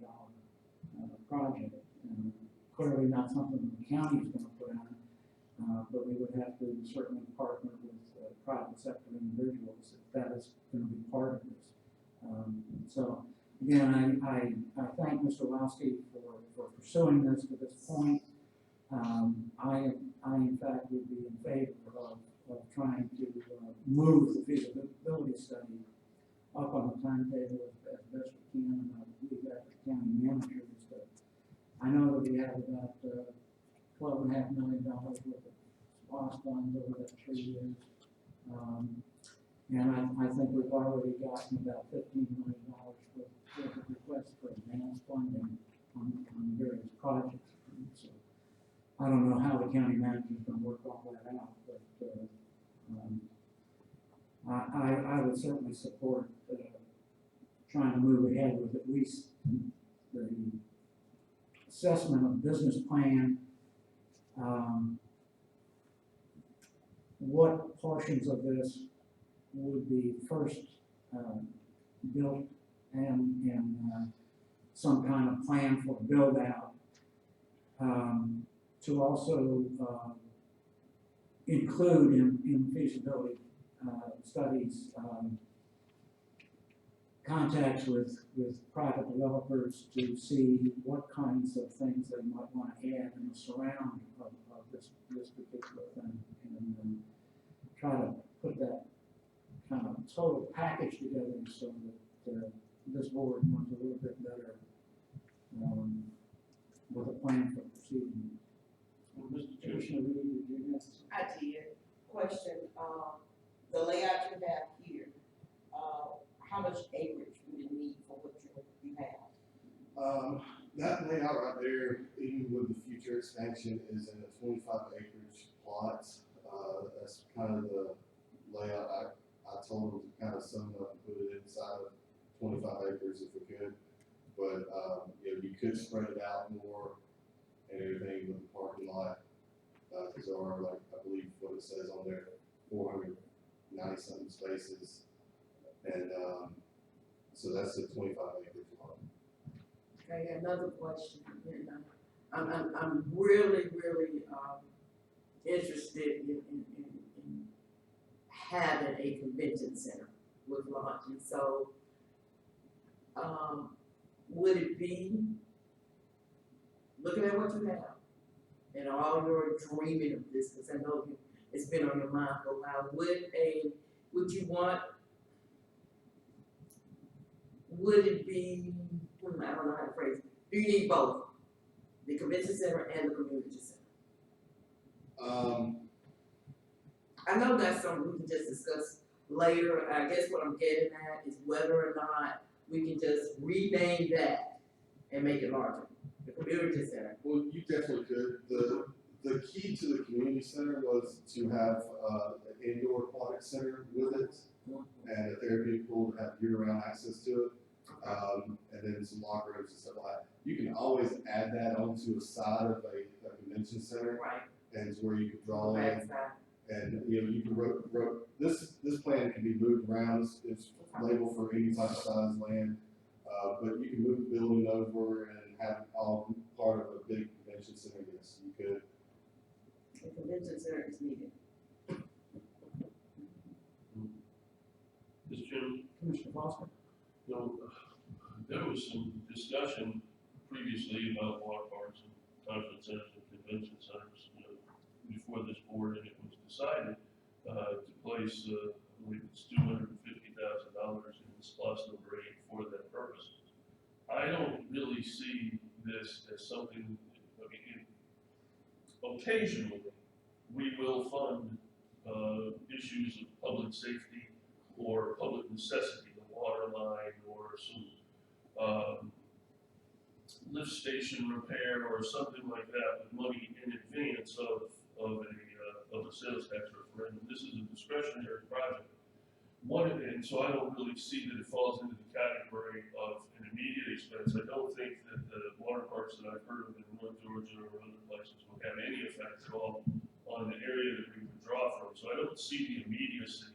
project. And clearly not something the county is going to put on, but we would have to certainly partner with private sector individuals if that is going to be part of this. So again, I thank Mr. Lasky for pursuing this to this point. I in fact would be in favor of trying to move the feasibility study up on the timetable as best we can, and I'll leave that to the county managers. But I know that we have about $12.5 million worth of SPOS funds over that 3 years. And I think we've already gotten about $15 million worth of requests for advanced funding on various projects. So I don't know how the county manager is going to work all that out, but I would certainly support trying to move ahead with at least the assessment of business plan, what portions of this would be first built and some kind of plan for build out, to also include in feasibility studies contacts with private developers to see what kinds of things they might want to add in the surround of this particular thing, and try to put that kind of total package together so that this board knows a little bit better with a plan for proceeding. Mr. Commissioner, did you have? I did. Question, the layout you have here, how much acreage would it need for what you have? That layout right there, even with the future expansion, is in a 25 acres plot. That's kind of the layout I told them to kind of sum up and put it inside of 25 acres if we could. But, you could spread it out more and everything with the parking lot. Cause there are, like, I believe what it says on there, 490 something spaces. And, so that's the 25 acres lot. Okay, another question, and I'm really, interested in having a convention center with launching, so, would it be, looking at what you have, and all your dreaming of this, because I know it's been on your mind for a while, would it be, I don't know how to phrase it, do you need both? The convention center and the community center? I know that's something we can just discuss later. I guess what I'm getting at is whether or not we can just rename that and make it larger, the community center. Well, you definitely could. The key to the community center was to have an indoor aquatic center with it. and a therapy pool to have year-round access to it. And then some locker rooms and stuff like that. You can always add that onto a side of a convention center, Right, and it's where you can draw in. backside. And, you know, you can this plan can be moved around, it's labeled for any type of size land. But you can move the building over and have it all part of a big convention center, yes, you could. The convention center is needed. Mr. Chairman, Commissioner Foster? you know, there was some discussion previously about water parks and conference centers and convention centers, you know, before this board, and it was decided, to place, I believe it's $250,000 in SPOS number 8 for that purpose. I don't really see this as something, I mean, occasionally, we will fund, issues of public safety or public necessity, a water line or some, lift station repair or something like that with money in advance of a sales tax referendum. This is a discretionary project. And so I don't really see that it falls into the category of an immediate expense. I don't think that the water parks that I've heard of in North Georgia or other places will have any effect at all on the area that we would draw from. So I don't see the immediacy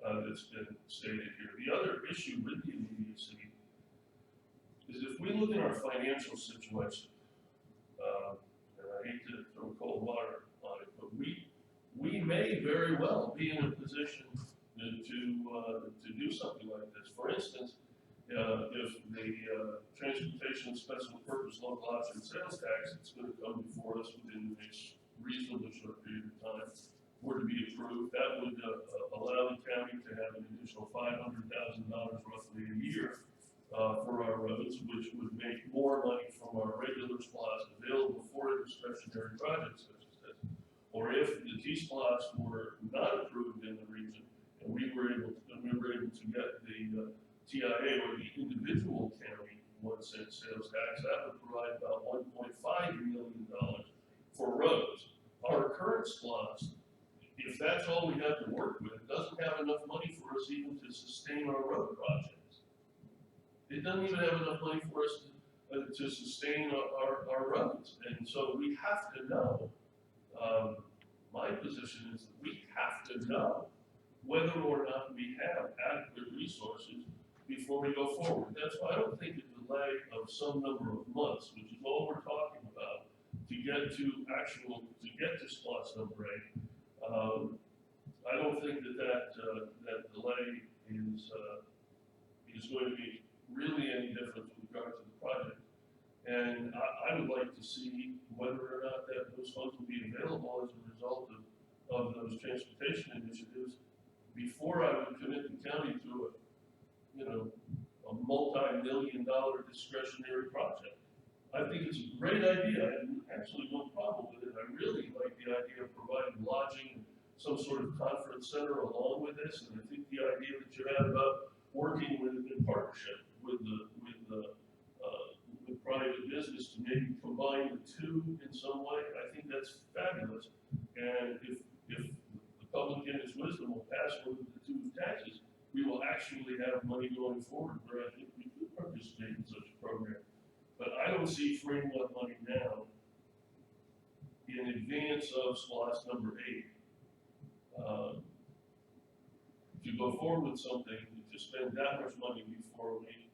that's been stated here. The other issue with the immediacy is if we look at our financial situation, and I hate to throw cold water on it, but we may very well be in a position to do something like this. For instance, if the transportation special purpose local option sales tax that's going to come before us within a reasonably short period of time were to be approved, that would allow the county to have an additional $500,000 roughly a year for our roads, which would make more money from our regular SPOS available for discretionary projects such as this. Or if the T-SPOS were not approved in the region, and we were able to get the TIA or the individual county 1 cent sales tax, that would provide about $1.5 million for roads. Our current SPOS, if that's all we have to work with, doesn't have enough money for us even to sustain our road projects. It doesn't even have enough money for us to sustain our roads. And so we have to know, my position is that we have to know whether or not we have adequate resources before we go forward. That's why I don't think a delay of some number of months, which is all we're talking about, to get to SPOS number 8. I don't think that delay is going to be really any different with regard to the project. And I would like to see whether or not that those funds will be available as a result of those transportation initiatives before I would commit the county to a multi-million-dollar discretionary project. I think it's a great idea. I have actually no problem with it. I really like the idea of providing lodging and some sort of conference center along with this. And I think the idea that you had about working in partnership with private business to maybe combine the two in some way, I think that's fabulous. And if the public in its wisdom will pass one of the two taxes, we will actually have money going forward where I think we could participate in such a program. But I don't see freeing up money now in advance of SPOS number 8 to go forward with something, to spend that much money before we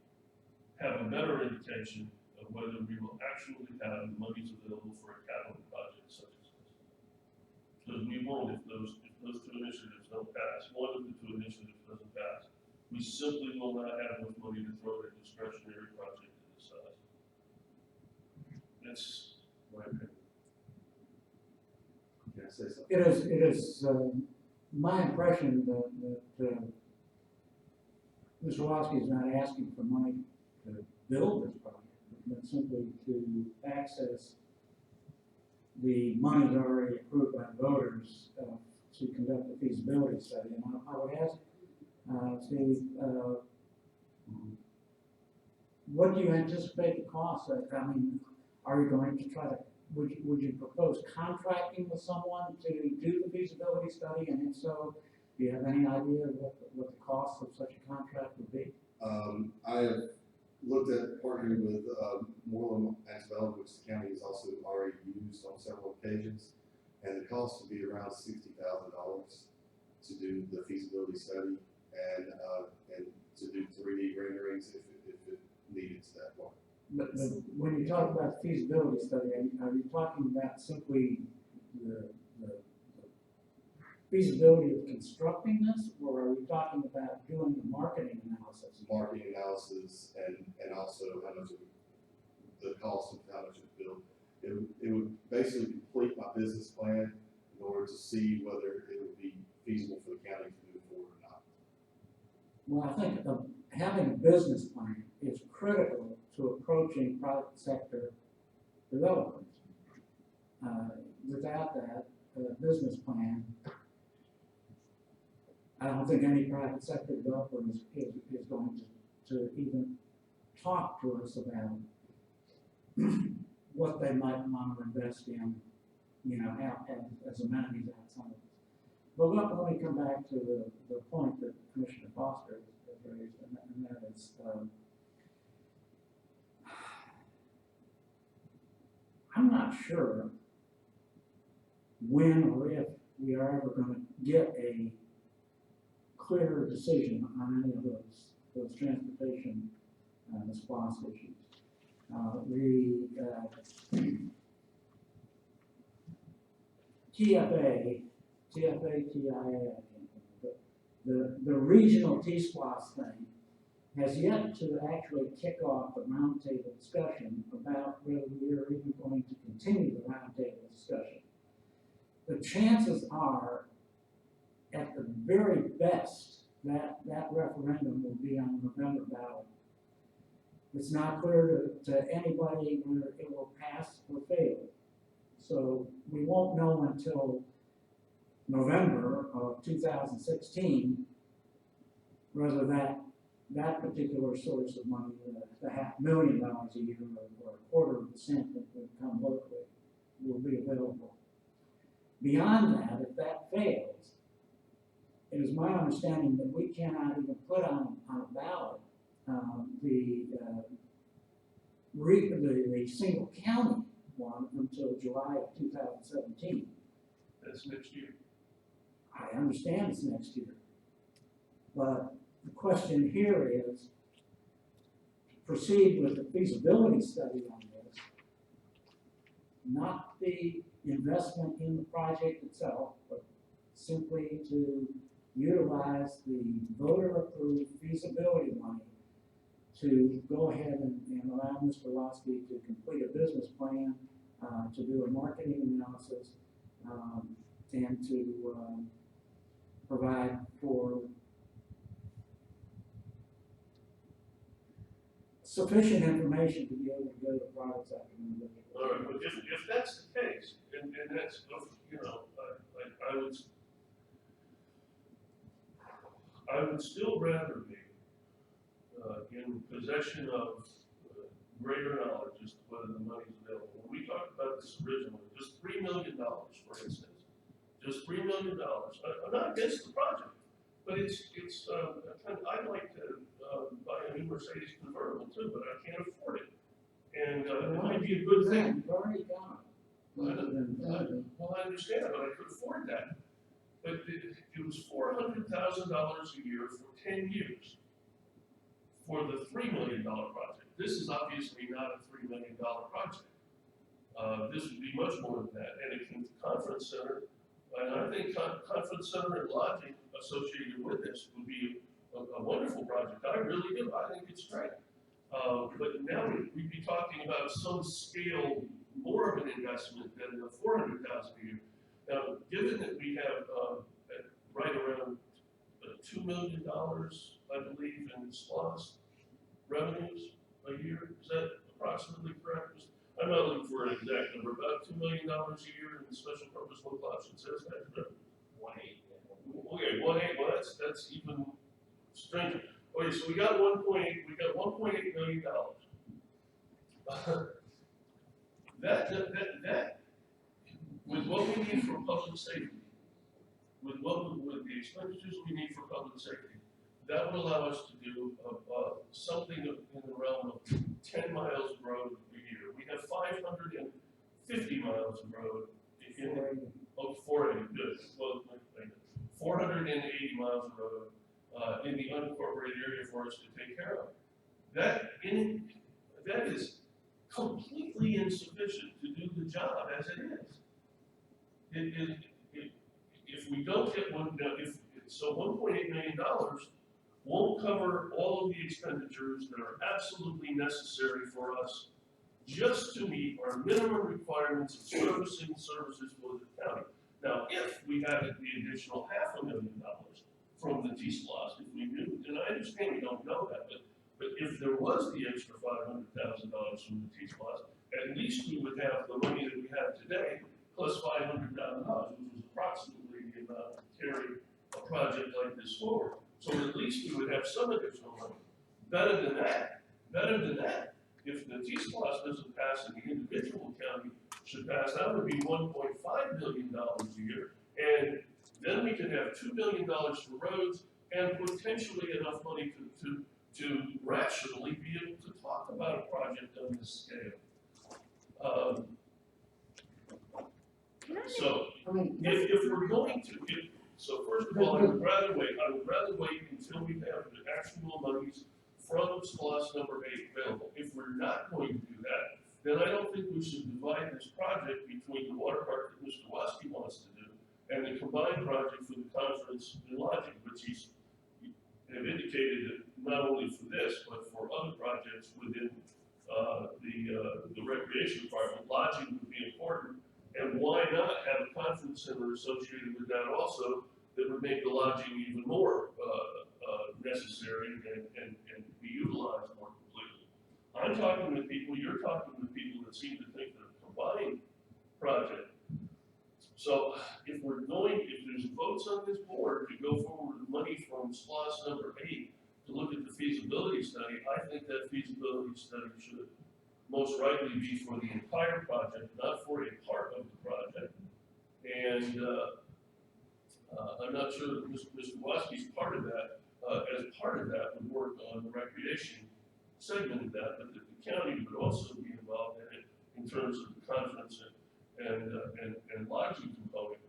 have a better indication of whether we will actually have the monies available for a capital project such as this. Because we won't if those two initiatives don't pass. One of the two initiatives doesn't pass. We simply will not have enough money to throw at a discretionary project of this size. That's my opinion. Can I say something? It is my impression that Mr. Watsky is not asking for money to build this project, but simply to access the money already approved by voters to conduct a feasibility study. And I would ask Steve, what do you anticipate the cost of? I mean, are you going to try to, would you propose contracting with someone to do the feasibility study? And if so, Do you have any idea what the cost of such a contract would be? I have looked at partnering with, Moreland Antebellum, which the county has also already used on several occasions. And the cost would be around $60,000 to do the feasibility study and to do 3D renderings if it needed to that point. But when you talk about feasibility study, are you talking about simply the feasibility of constructing this, or are you talking about doing the marketing analysis? Marketing analysis and also how much of the cost of how much it built. It would basically complete my business plan in order to see whether it would be feasible for the county to move forward or not. Well, I think having a business plan is critical to approaching private sector development. Without that business plan, I don't think any private sector developer is going to even talk to us about what they might want to invest in, as amenities outside of this. But let me come back to the point that Commissioner Foster has raised, and that is, I'm not sure when or if we are ever going to get a clear decision on any of those transportation SPOS issues. TIA, the regional T-SPOS thing has yet to actually kick off the roundtable discussion about whether we are even going to continue the roundtable discussion. The chances are, at the very best, that referendum will be on the November ballot. It's not clear to anybody whether it will pass or fail. So we won't know until November of 2016 whether that particular source of money, the $500,000 a year or 1/4% that would come locally, will be available. Beyond that, if that fails, it is my understanding that we cannot even put on a ballot the single county one until July of 2017. That's next year. I understand it's next year. But the question here is, to proceed with the feasibility study on this, not the investment in the project itself, but simply to utilize the voter-approved feasibility money to go ahead and allow Mr. Losky to complete a business plan, to do a marketing analysis, and to provide for sufficient information to be able to go to the private sector. All right, but if that's the case, and that's, I would still rather be in possession of greater knowledge as to whether the money's available. When we talked about this originally, just $3 million, for instance, just $3 million. I'm not against the project, but I'd like to buy a new Mercedes convertible too, but I can't afford it. And it might be a good thing. You've already got it. Well, I understand, but I could afford that. But it was $400,000 a year for 10 years for the $3 million project. This is obviously not a $3 million project. This would be much more than that. And a conference center, and I think conference center and lodging associated with this would be a wonderful project. I really do. I think it's great. But now we'd be talking about some scale more of an investment than the $400,000 a year. Now, given that we have right around $2 million, I believe, in SPOS revenues a year, is that approximately correct? I'm not looking for an exact number, about $2 million a year in special purpose local option sales tax revenue. 1.8. Okay, 1.8. Well, that's even stranger. Okay, so we got 1.8. We got $1.8 million. That with what we need for public safety, with with the expenditures we need for public safety, that would allow us to do, something in the realm of 10 miles of road a year. We have 550 miles of road in, 480, good, well, 480 miles of road, in the unincorporated area for us to take care of. That is completely insufficient to do the job as it is. If we don't get $1.8 million won't cover all of the expenditures that are absolutely necessary for us just to meet our minimum requirements of servicing services for the county. Now, if we had the additional $500,000 from the T-SPLOST, if we knew, and I understand we don't know that, but if there was the extra $500,000 from the T-SPLOST, at least we would have the money that we have today plus $500,000, which is approximately the amount to carry a project like this forward. So at least we would have some additional money. Better than that, if the T-SPLOST doesn't pass and the individual county should pass, that would be $1.5 million a year. And then we could have $2 million for roads and potentially enough money to rationally be able to talk about a project on this scale. So, if we're going to, so first of all, I would rather wait until we have the actual monies from SPLOST number 8 available. If we're not going to do that, then I don't think we should divide this project between the water park that Mr. Waske wants to do and the combined project for the conference and lodging, which he's have indicated that not only for this, but for other projects within the recreation department, lodging would be important. And why not have a conference center associated with that also that would make the lodging even more necessary and be utilized more completely? I'm talking with people, you're talking with people that seem to think that a combined project. So if there's votes on this board to go forward with money from SPLOST number 8 to look at the feasibility study, I think that feasibility study should most likely be for the entire project, not for a part of the project. And I'm not sure that Mr. Waske's part of that, as part of that would work on the recreation segment of that, but that the county would also be involved in it in terms of the conference and lodging component.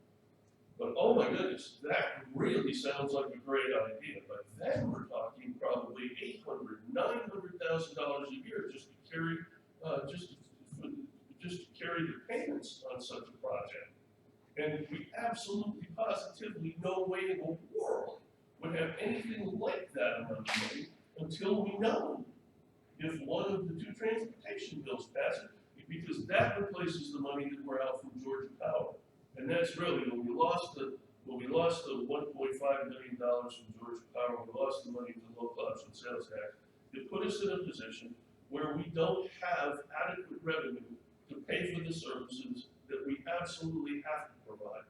But oh my goodness, that really sounds like a great idea. But then we're talking probably $800,000, $900,000 a year just to carry just to carry the payments on such a project. And we absolutely positively no way in the world would have anything like that amount of money until we know if one of the two transportation bills pass it, because that replaces the money that we're out from Georgia Power. And that's really, when we lost the $1.5 million from Georgia Power, we lost the money to the local option sales tax, it put us in a position where we don't have adequate revenue to pay for the services that we absolutely have to provide.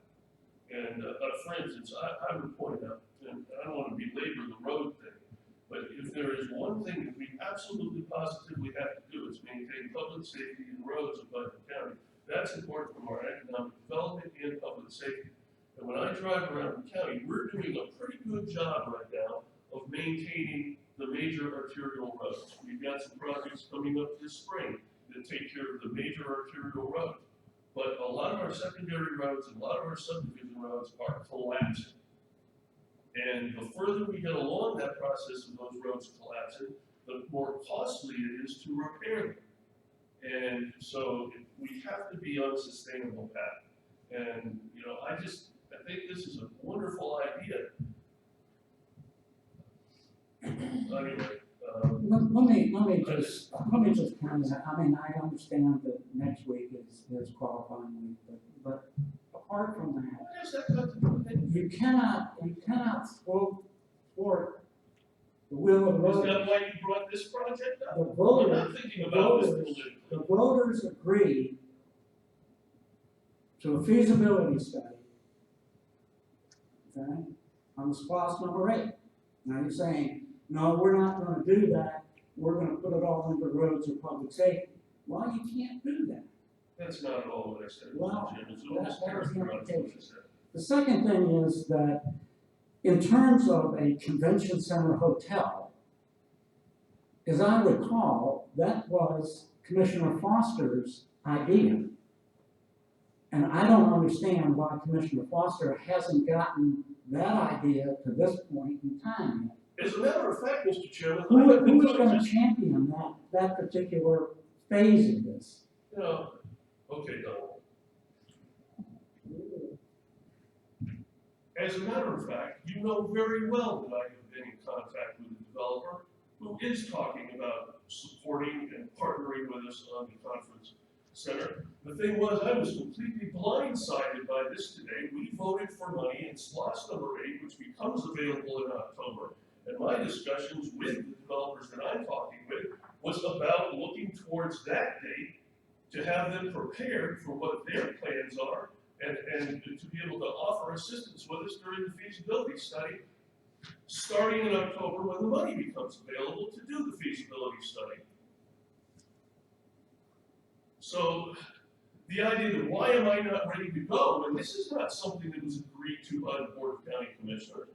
And for instance, I would point out, and I don't want to belabor the road thing, but if there is one thing that we absolutely positively have to do, it's maintain public safety in roads of Putnam County. That's important for our economic development and public safety. And when I drive around the county, we're doing a pretty good job right now of maintaining the major arterial roads. We've got some projects coming up this spring that take care of the major arterial roads. But a lot of our secondary roads and a lot of our subdivision roads are collapsing. And the further we get along that process of those roads collapsing, the more costly it is to repair them. And so we have to be on a sustainable path. And, I think this is a wonderful idea. Anyway, let me just comment. I mean, I understand that next week is qualifying week, but apart from that, what has that got to do with anything? you cannot thwart the will of the voters. Is that why you brought this project up? The voters, I'm not thinking about this the voters agreed to a feasibility study, okay, on the SPLOST number 8. Now you're saying, no, we're not gonna do that, we're gonna put it all into roads or public safety. Well, you can't do that. That's not at all what I said. Well, Jim. It's almost that was the characterized what I implication. said. The second thing is that in terms of a convention center hotel, as I recall, that was Commissioner Foster's idea. And I don't understand why Commissioner Foster hasn't gotten that idea to this point in time yet. As a matter of fact, Mr. Chairman, Who is going to champion that particular phase of this? you know, okay, Donald. As a matter of fact, you know very well that I have been in contact with the developer who is talking about supporting and partnering with us on the conference center. The thing was, I was completely blindsided by this today. We voted for money in SLOSS number 8, which becomes available in October. And my discussions with the developers that I'm talking with was about looking towards that date to have them prepared for what their plans are and to be able to offer assistance with us during the feasibility study, starting in October when the money becomes available to do the feasibility study. So the idea that why am I not ready to go, and this is not something that was agreed to by the Board of County Commissioners.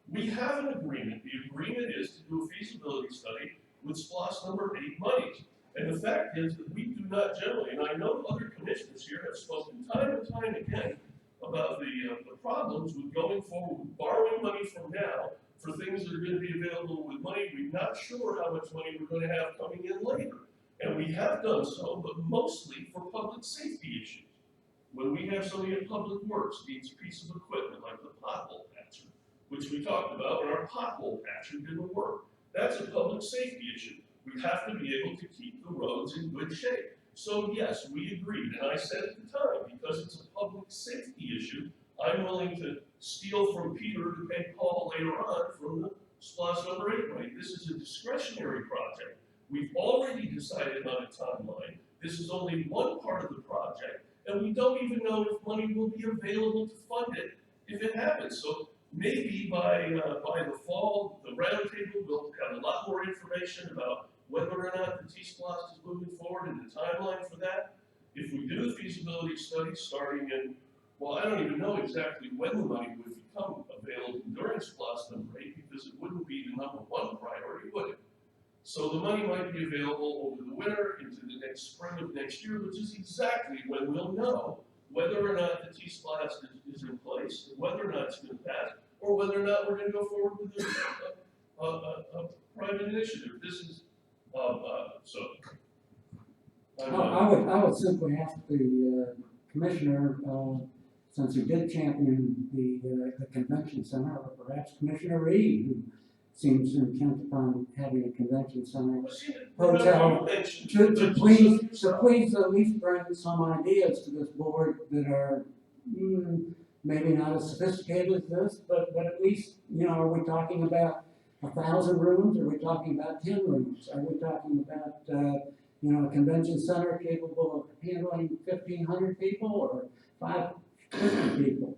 We have an agreement. The agreement is to do a feasibility study with SLOSS number 8 monies. And the fact is that we do not generally, and I know other commissioners here have spoken time and time again about the problems with going forward, with borrowing money from now for things that are going to be available with money. We're not sure how much money we're going to have coming in later. And we have done so, but mostly for public safety issues. When we have somebody in public works needs a piece of equipment like the pothole patcher, which we talked about, and our pothole patcher didn't work. That's a public safety issue. We have to be able to keep the roads in good shape. So yes, we agreed, and I said at the time, because it's a public safety issue, I'm willing to steal from Peter to pay Paul later on from the SLOSS number 8 money. This is a discretionary project. We've already decided on a timeline. This is only one part of the project, and we don't even know if money will be available to fund it if it happens. So maybe by the fall, the roundtable will have a lot more information about whether or not the T-SPLOST is moving forward and the timeline for that. If we do the feasibility study starting in, well, I don't even know exactly when the money would become available during SPLOST number 8 because it wouldn't be the number 1 priority, would it? So the money might be available over the winter into the next spring of next year, which is exactly when we'll know whether or not the T-SPLOST is in place, and whether or not it's going to pass, or whether or not we're going to go forward with a private initiative. This is I would simply ask the commissioner, since he did champion the convention center, or perhaps Commissioner Reed, who seems intent upon having a convention center hotel, to please at least bring some ideas to this board that are maybe not as sophisticated as this, but at least, you know, are we talking about 1,000 rooms? Are we talking about 10 rooms? Are we talking about you know, a convention center capable of handling 1,500 people or 550 people?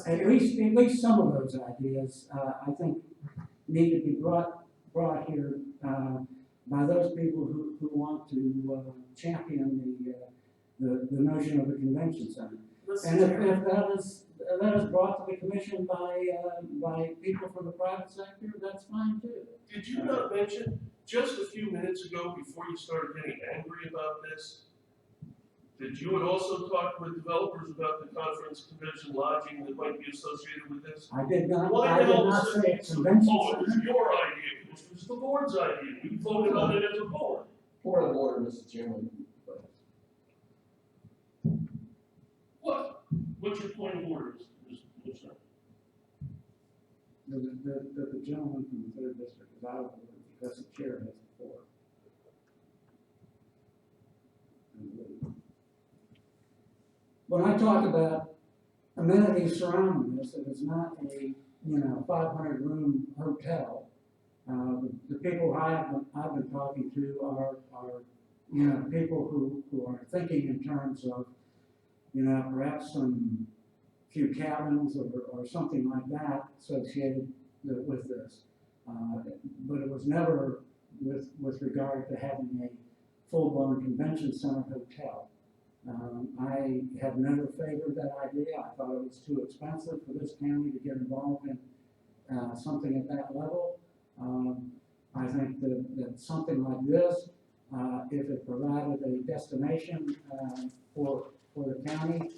At least some of those ideas, I think, need to be brought here by those people who want to champion the notion of a convention center. And if that is brought to the commission by people from the private sector, that's fine too. Did you not mention just a few minutes ago before you started getting angry about this, that you had also talked with developers about the conference convention lodging that might be associated with this? I did not Why say a convention oh, it was center. your idea, it was the board's idea. We voted on it as a board. Point of order, Mr. Chairman. What? What's your point of order, Mr. Commissioner? The gentleman from the 3rd district is out of order because the chair has the floor. When I talk about amenities surrounding this, it is not a 500 room hotel. The people I've been talking to are people who are thinking in terms of perhaps some few cabins or something like that associated with this. But it was never with regard to having a full-blown convention center hotel. I have never favored that idea. I thought it was too expensive for this county to get involved in something at that level. I think that something like this, if it provided a destination for the county,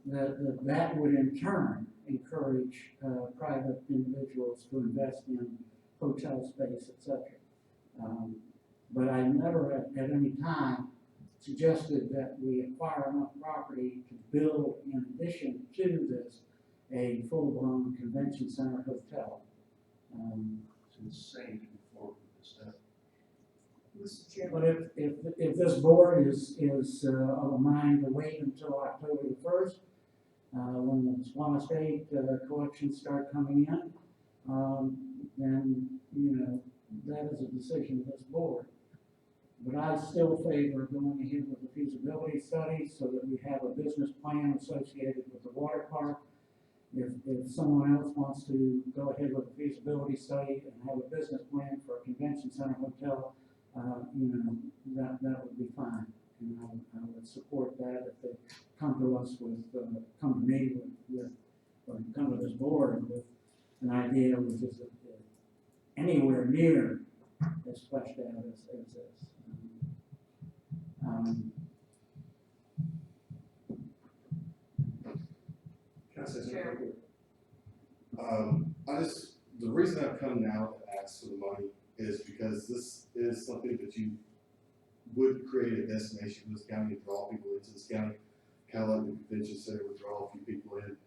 that would in turn encourage private individuals to invest in hotel space, et cetera. But I never at any time suggested that we acquire enough property to build, in addition to this, a full-blown convention center hotel. It's insane to move forward with this stuff. Mr. Chairman. But if this board is of a mind to wait until October the 1st, when the SPLOST State collections start coming in, then, you know, that is a decision of this board. But I still favor going ahead with the feasibility study so that we have a business plan associated with the water park. If someone else wants to go ahead with a feasibility study and have a business plan for a convention center hotel, you know, that would be fine. And I would support that if they come to us with, come to me with, or come to this board with an idea which is anywhere near as fleshed out as this. Can I say something? Sure. The reason I've come now to ask for the money is because this is something that you would create a destination for this county and draw people into this county, kind of like the convention center would draw a few people in.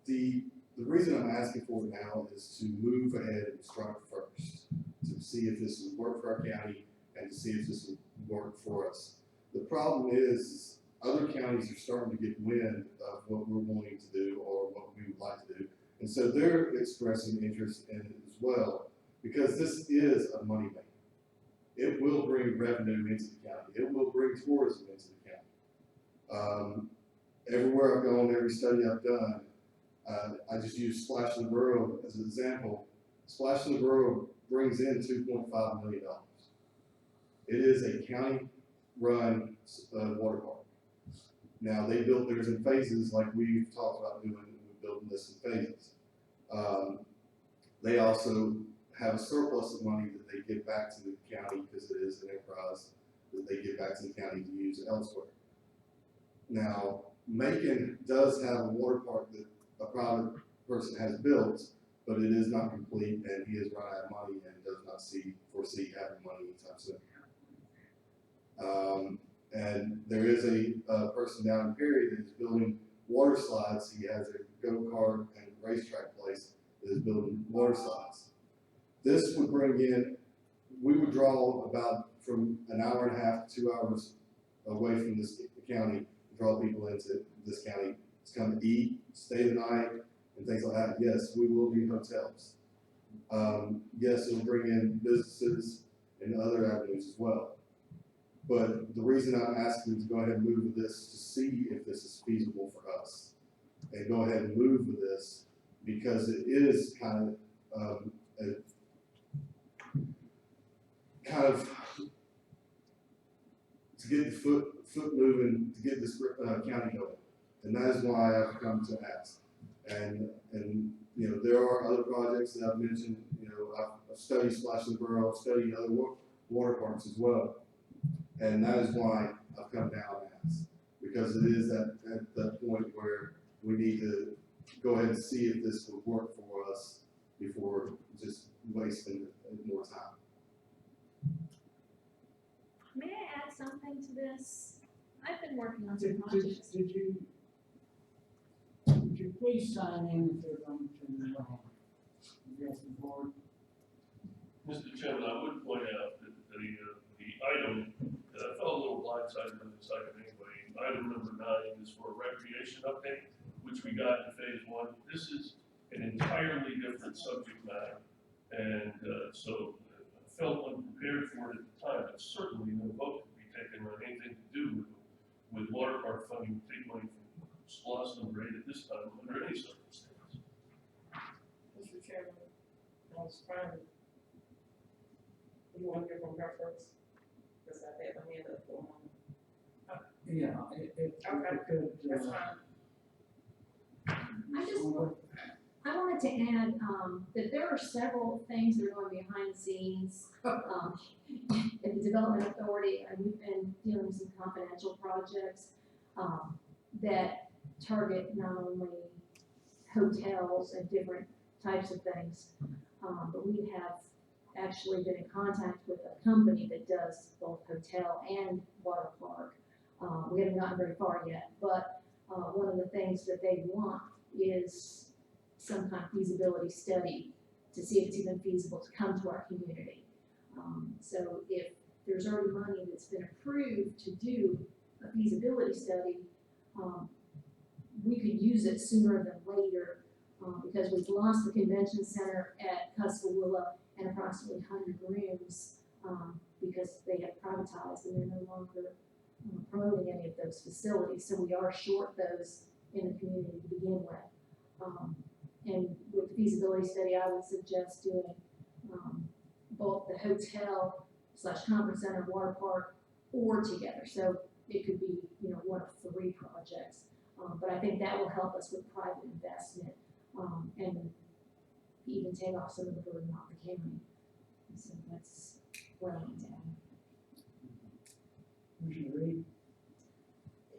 The reason I'm asking for it now is to move ahead and strike first, to see if this would work for our county and to see if this would work for us. The problem is other counties are starting to get wind of what we're wanting to do or what we would like to do. And so they're expressing interest in it as well, because this is a money maker. It will bring revenue into the county. It will bring tourism into the county. Everywhere I've gone, every study I've done, I just use Splash in the Borough as an example. Splash in the Borough brings in $2.5 million. It is a county-run water park. Now, they built theirs in phases like we've talked about doing, building this in phases. They also have a surplus of money that they give back to the county because it is an enterprise that they give back to the county to use elsewhere. Now, Macon does have a water park that a private person has built, but it is not complete, and he has run out of money and does not foresee having money anytime soon. And there is a person down in Perry that is building water slides. He has a go-kart and racetrack place that is building water slides. This would bring in, we would draw about from an hour and a half to 2 hours away from this county, draw people into this county to come to eat, stay the night, and things like that. Yes, we will need hotels. Yes, it'll bring in businesses and other avenues as well. But the reason I'm asking to go ahead and move with this to see if this is feasible for us, and go ahead and move with this, because it is kind of to get the foot moving, to get this county going, and that is why I've come to ask. And you know, there are other projects that I've mentioned. You know, I've studied Splash in the Borough, I've studied other water parks as well. And that is why I've come down and asked, because it is at that point where we need to go ahead and see if this will work for us before just wasting more time. May I add something to this? I've been working on some Did projects. would you please sign in if you're going to address the board? Mr. Chairman, I would point out that the item that I felt a little blindsided with this item anyway, item number 9 is for a recreation update, which we got in phase 1. This is an entirely different subject matter, and so I felt unprepared for it at the time. But certainly no vote could be taken on anything to do with water park funding, take money from SPLOST number 8 at this time under any circumstance. Mr. Chairman, I was trying to, you want to hear from her first? Because I had my hand up for a moment. Yeah, it Okay. could, That's fine. I wanted to add, that there are several things that are going behind the scenes, at the Development Authority, and we've been dealing with some confidential projects, that target not only hotels and different types of things, but we have actually been in contact with a company that does both hotel and water park. We haven't gotten very far yet, but, one of the things that they want is some kind of feasibility study to see if it's even feasible to come to our community. So if there's already money that's been approved to do a feasibility study, we could use it sooner than later, because we've lost the convention center at Tuscaloosa and approximately 100 rooms, because they have privatized and they're no longer promoting any of those facilities. So we are short those in the community to begin with. And with the feasibility study, I would suggest doing, both the hotel / conference center, water park, or together. So it could be, one of 3 projects. But I think that will help us with private investment, and even take off some of the burden off the county. So that's what I want to add. Commissioner Reed?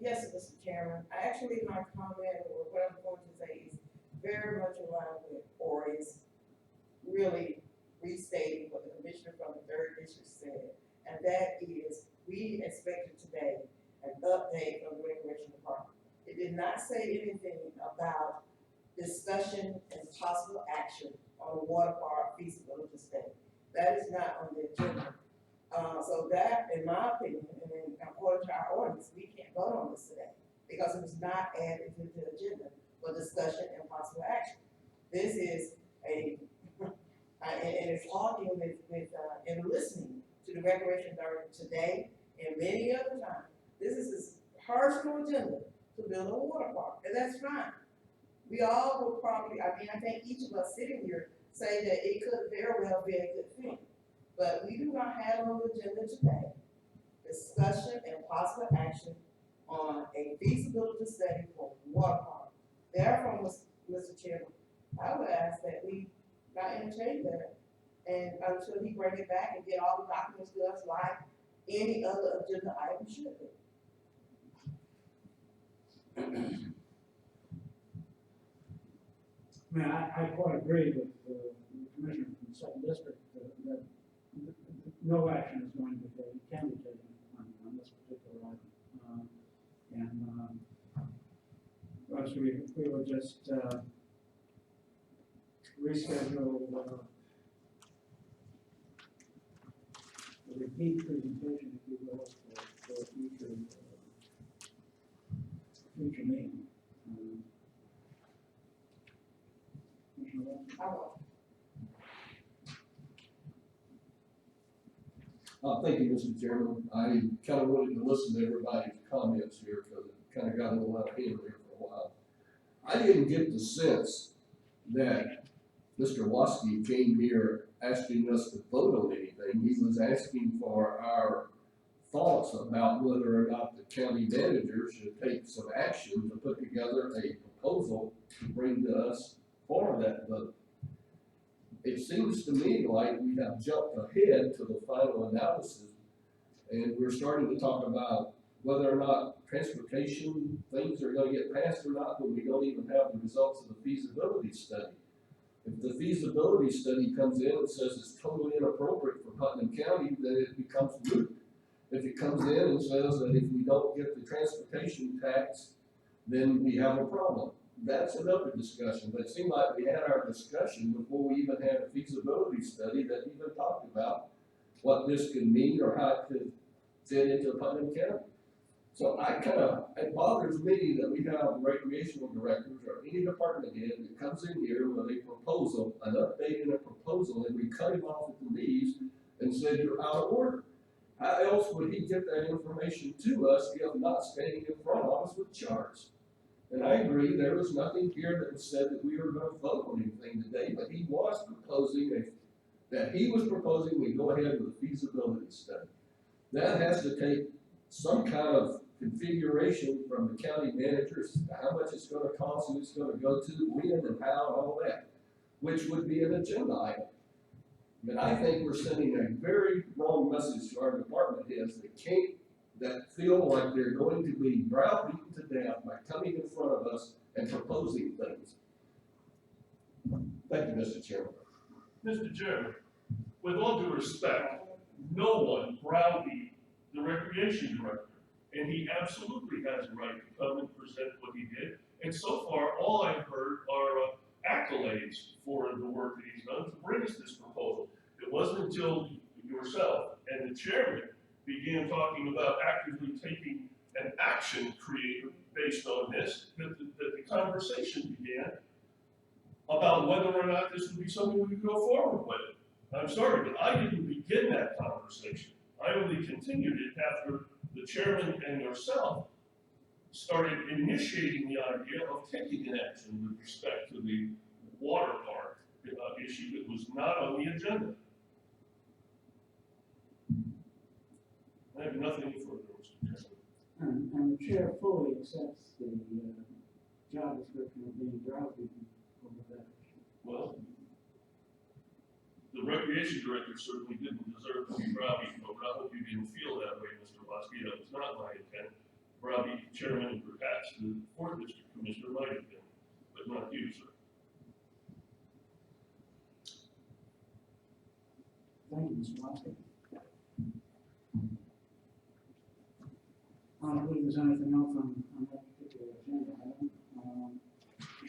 Yes, Mr. Chairman, actually, my comment, or what I'm going to say is very much aligned with, or is really restating what the commissioner from the 3rd District said. And that is, we expected today an update from the Recreation Department. It did not say anything about discussion and possible action on the water park feasibility study. That is not on the agenda. So that, in my opinion, and then according to our ordinance, we can't vote on this today because it was not added to the agenda for discussion and possible action. This is and it's talking with and listening to the Recreation Director today and many other times. This is his personal agenda to build a water park, and that's fine. We all will probably, I think each of us sitting here say that it could very well be a good thing. But we do not have on the agenda today discussion and possible action on a feasibility study for water park. Therefore, Mr. Chairman, I would ask that we not entertain that and until he bring it back and get all the documents to us like any other agenda item should be. I quite agree with the commissioner from the 2nd District that no action is going to be taken, can be taken on this particular item. Once we will just reschedule a repeat presentation, if you will, for a future meeting. Commissioner Watson? Thank you, Mr. Chairman. I kind of wanted to listen to everybody's comments here because it kind of got a little out of hand there for a while. I didn't get the sense that Mr. Waskey came here asking us to vote on anything. He was asking for our thoughts about whether or not the county manager should take some action to put together a proposal to bring to us for that vote. It seems to me like we have jumped ahead to the final analysis, and we're starting to talk about whether or not transportation things are gonna get passed or not, when we don't even have the results of the feasibility study. If the feasibility study comes in and says it's totally inappropriate for Putnam County, then it becomes moot. If it comes in and says that if we don't get the transportation tax, then we have a problem. That's another discussion, but it seemed like we had our discussion before we even had a feasibility study that even talked about what this could mean or how it could fit into Putnam County. So it bothers me that we have recreational directors or any department head that comes in here with a proposal, an update and a proposal, and we cut him off at the knees and said, you're out of order. How else would he get that information to us if not standing in front of us with charts? And I agree, there was nothing here that was said that we were going to vote on anything today, but he was proposing we go ahead with a feasibility study. That has to take some kind of configuration from the county managers, how much it's gonna cost, who it's gonna go to, when and how, and all that, which would be an agenda item. But I think we're sending a very wrong message to our department heads that feel like they're going to be browbeaten to death by coming in front of us and proposing things. Thank you, Mr. Chairman. Mr. Chairman, with all due respect, no one browbeat the recreation director. And he absolutely has a right to come and present what he did. And so far, all I've heard are accolades for the work that he's done to bring us this proposal. It wasn't until yourself and the chairman began talking about actively taking an action creative based on this, that the conversation began about whether or not this would be something we could go forward with. I'm sorry, but I didn't begin that conversation. I only continued it after the chairman and yourself started initiating the idea of taking an action with respect to the water park issue that was not on the agenda. I have nothing further, Mr. Chairman. And the chair fully accepts the, job description of being browbeaten over that issue. Well, the recreation director certainly didn't deserve to be browbeaten over. I hope you didn't feel that way, Mr. BOC. That was not my intent. Browbeat the chairman and perhaps the fourth district commissioner might have been, but not you, sir. Thank you, Mr. Lofty. I don't believe there's anything else on that particular agenda item.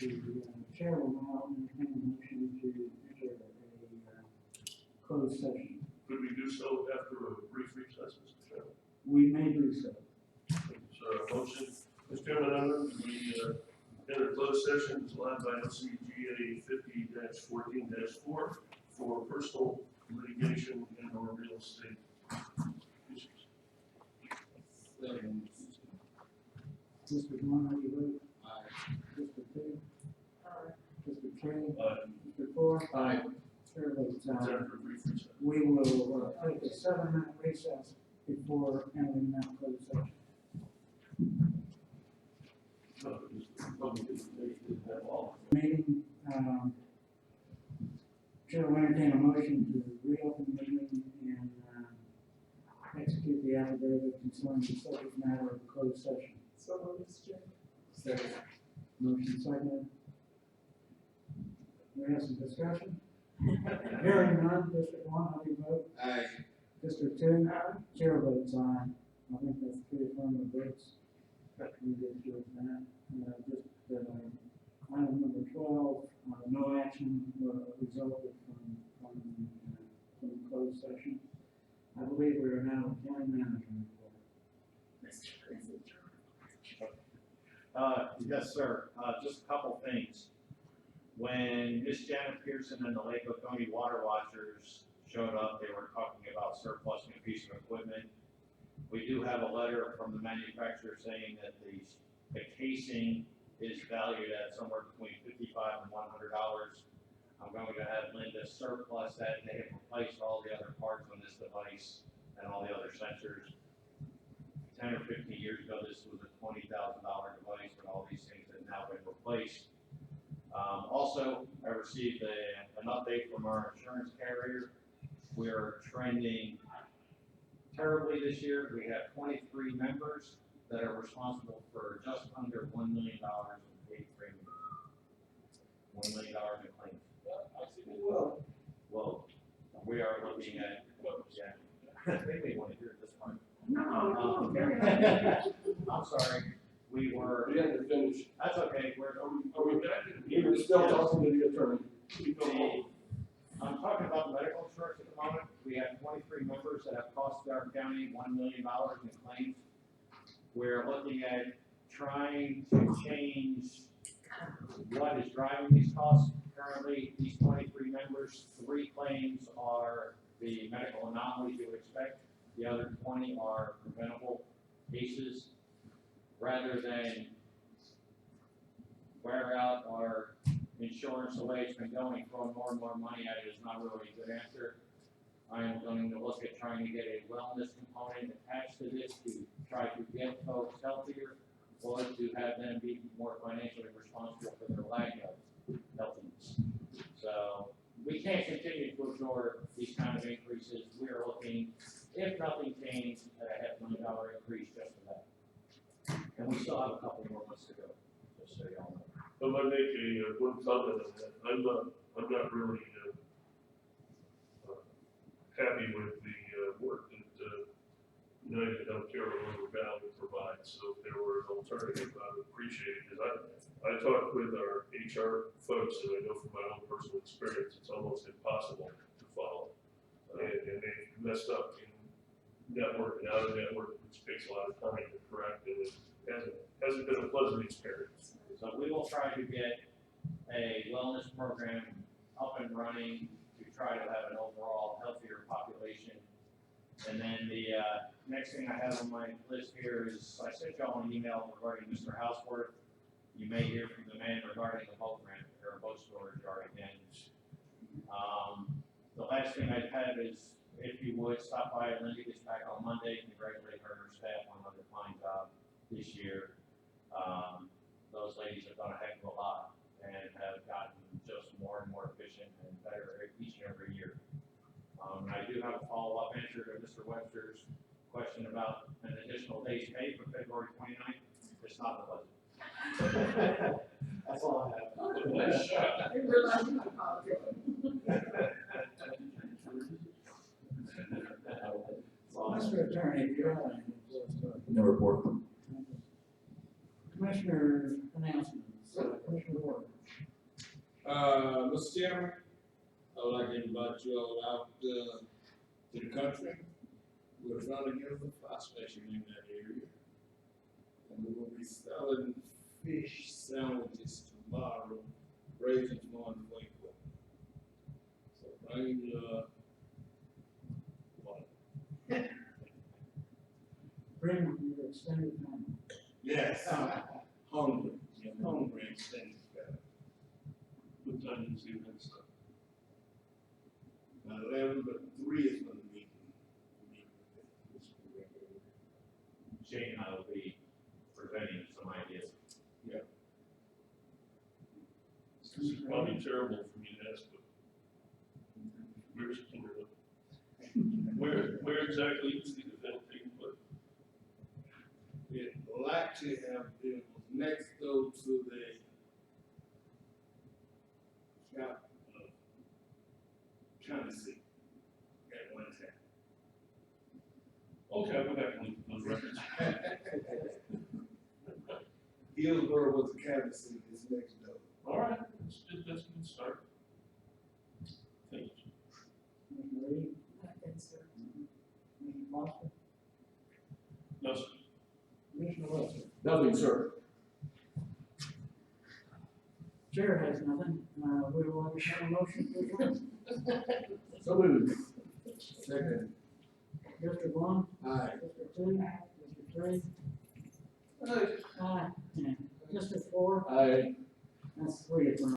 The chair will now entertain a motion to enter a closed session. Could we do so after a brief recess, Mr. Chairman? We may do so. So, motion, Mr. Chairman, I move we enter closed session as allowed by LCGA 50-14-4 for personal litigation and or real estate issues. Mr. Vaughn, how do you vote? Aye. Mr. Two? Aye. Mr. Tran? Aye. Mr. Four? Aye. Chair votes aye. Enter for a brief recess. We will take a 7-minute recess before entering that closed session. Meeting, Chair will entertain a motion to reopen the meeting and, execute the affidavit concerning the subject matter of the closed session. So, Mr. Chairman. Second. Motion seconded. We have some discussion. Hearing none, District 1, how do you vote? Aye. District 2? Aye. Chair votes aye. I think that's 3 affirmative votes. We did with that. Item number 12, no action resulted from the closed session. I believe we are now at county manager report. Yes, sir. Just a couple things. When Miss Janet Pearson and the Lake Oconee Water Watchers showed up, they were talking about surplus a piece of equipment. We do have a letter from the manufacturer saying that the casing is valued at somewhere between $55 and $100. I'm going to have Linda surplus that. They have replaced all the other parts on this device and all the other sensors. 10 or 15 years ago, this was a $20,000 device, but all these things have now been replaced. Also, I received an update from our insurance carrier. We are trending terribly this year. We have 23 members that are responsible for just under $1 million in paid premiums. $1 million in claims. Well, we are looking at, yeah, they may want to hear this part. No, I'm sorry, we were. We have to finish. That's okay, We're still talking to the attorney. I'm talking about the medical insurance at the moment. We have 23 members that have cost our county $1 million in claims. We're looking at trying to change what is driving these costs. Currently, these 23 members, 3 claims are the medical anomalies you would expect. The other 20 are preventable cases. Rather than wear out our insurance the way it's been going, throwing more and more money at it is not really a good answer. I am going to look at trying to get a wellness component attached to this to try to get folks healthier was to have them be more financially responsible for their lack of healthiness. So we can't continue to absorb these kind of increases. We are looking, if nothing changed, at a $500,000 increase just for that. And we still have a couple more months to go, just so y'all know. I might make one comment on that. I'm not really, happy with the, work that, United Healthcare River Valley provides. So if there were an alternative, I would appreciate it. Because I talked with our HR folks, and I know from my own personal experience, it's almost impossible to follow. And they messed up in network and out of network, which takes a lot of time to correct, and it hasn't been a pleasant experience. So we will try to get a wellness program up and running to try to have an overall healthier population. And then the next thing I have on my list here is, I sent y'all an email regarding Mr. Houseworth. You may hear from the man regarding the boat ramp or boat storage yard again. The last thing I have is, if you would, stop by Lindy gets back on Monday, congratulate her and her staff on another fine job this year. Those ladies have done a heck of a lot and have gotten just more and more efficient and better each and every year. I do have a follow-up answer to Mr. Webster's question about an additional day's pay for February 29th. It's not the budget. That's all I have. They realize you're not politics. Mr. Attorney, if you have anything, please. No report. Commissioner announcements, Commissioner Ward. Mr. Chairman, I would like to invite you all out, to the country. We're trying to get a fire station in that area. And we will be selling fish sandwiches tomorrow, raisins on the way. So bring your, water. Bring your extended family. Yes, hungry, hungry and things. What time do you see that stuff? 11, but 3 is when the meeting. Shane and I will be presenting some ideas. This is probably terrible for me to ask, but where's Kimberly? Where exactly is the event taking place? It like to have been next door to the shop county seat at one time. Okay, I'll go back and look at those records. Hillsborough was the county seat, it's next door. All right, that's a good start. Thank you. Commissioner Reed, Nothing, sir. Commissioner Foster, No, sir. Commissioner Webster. Nothing, sir. Chair has nothing, we will have a motion to adjourn. So moved. Second. District 1, Aye. District 2, District 3. Aye. And District 4, Aye. that's 3 affirmative.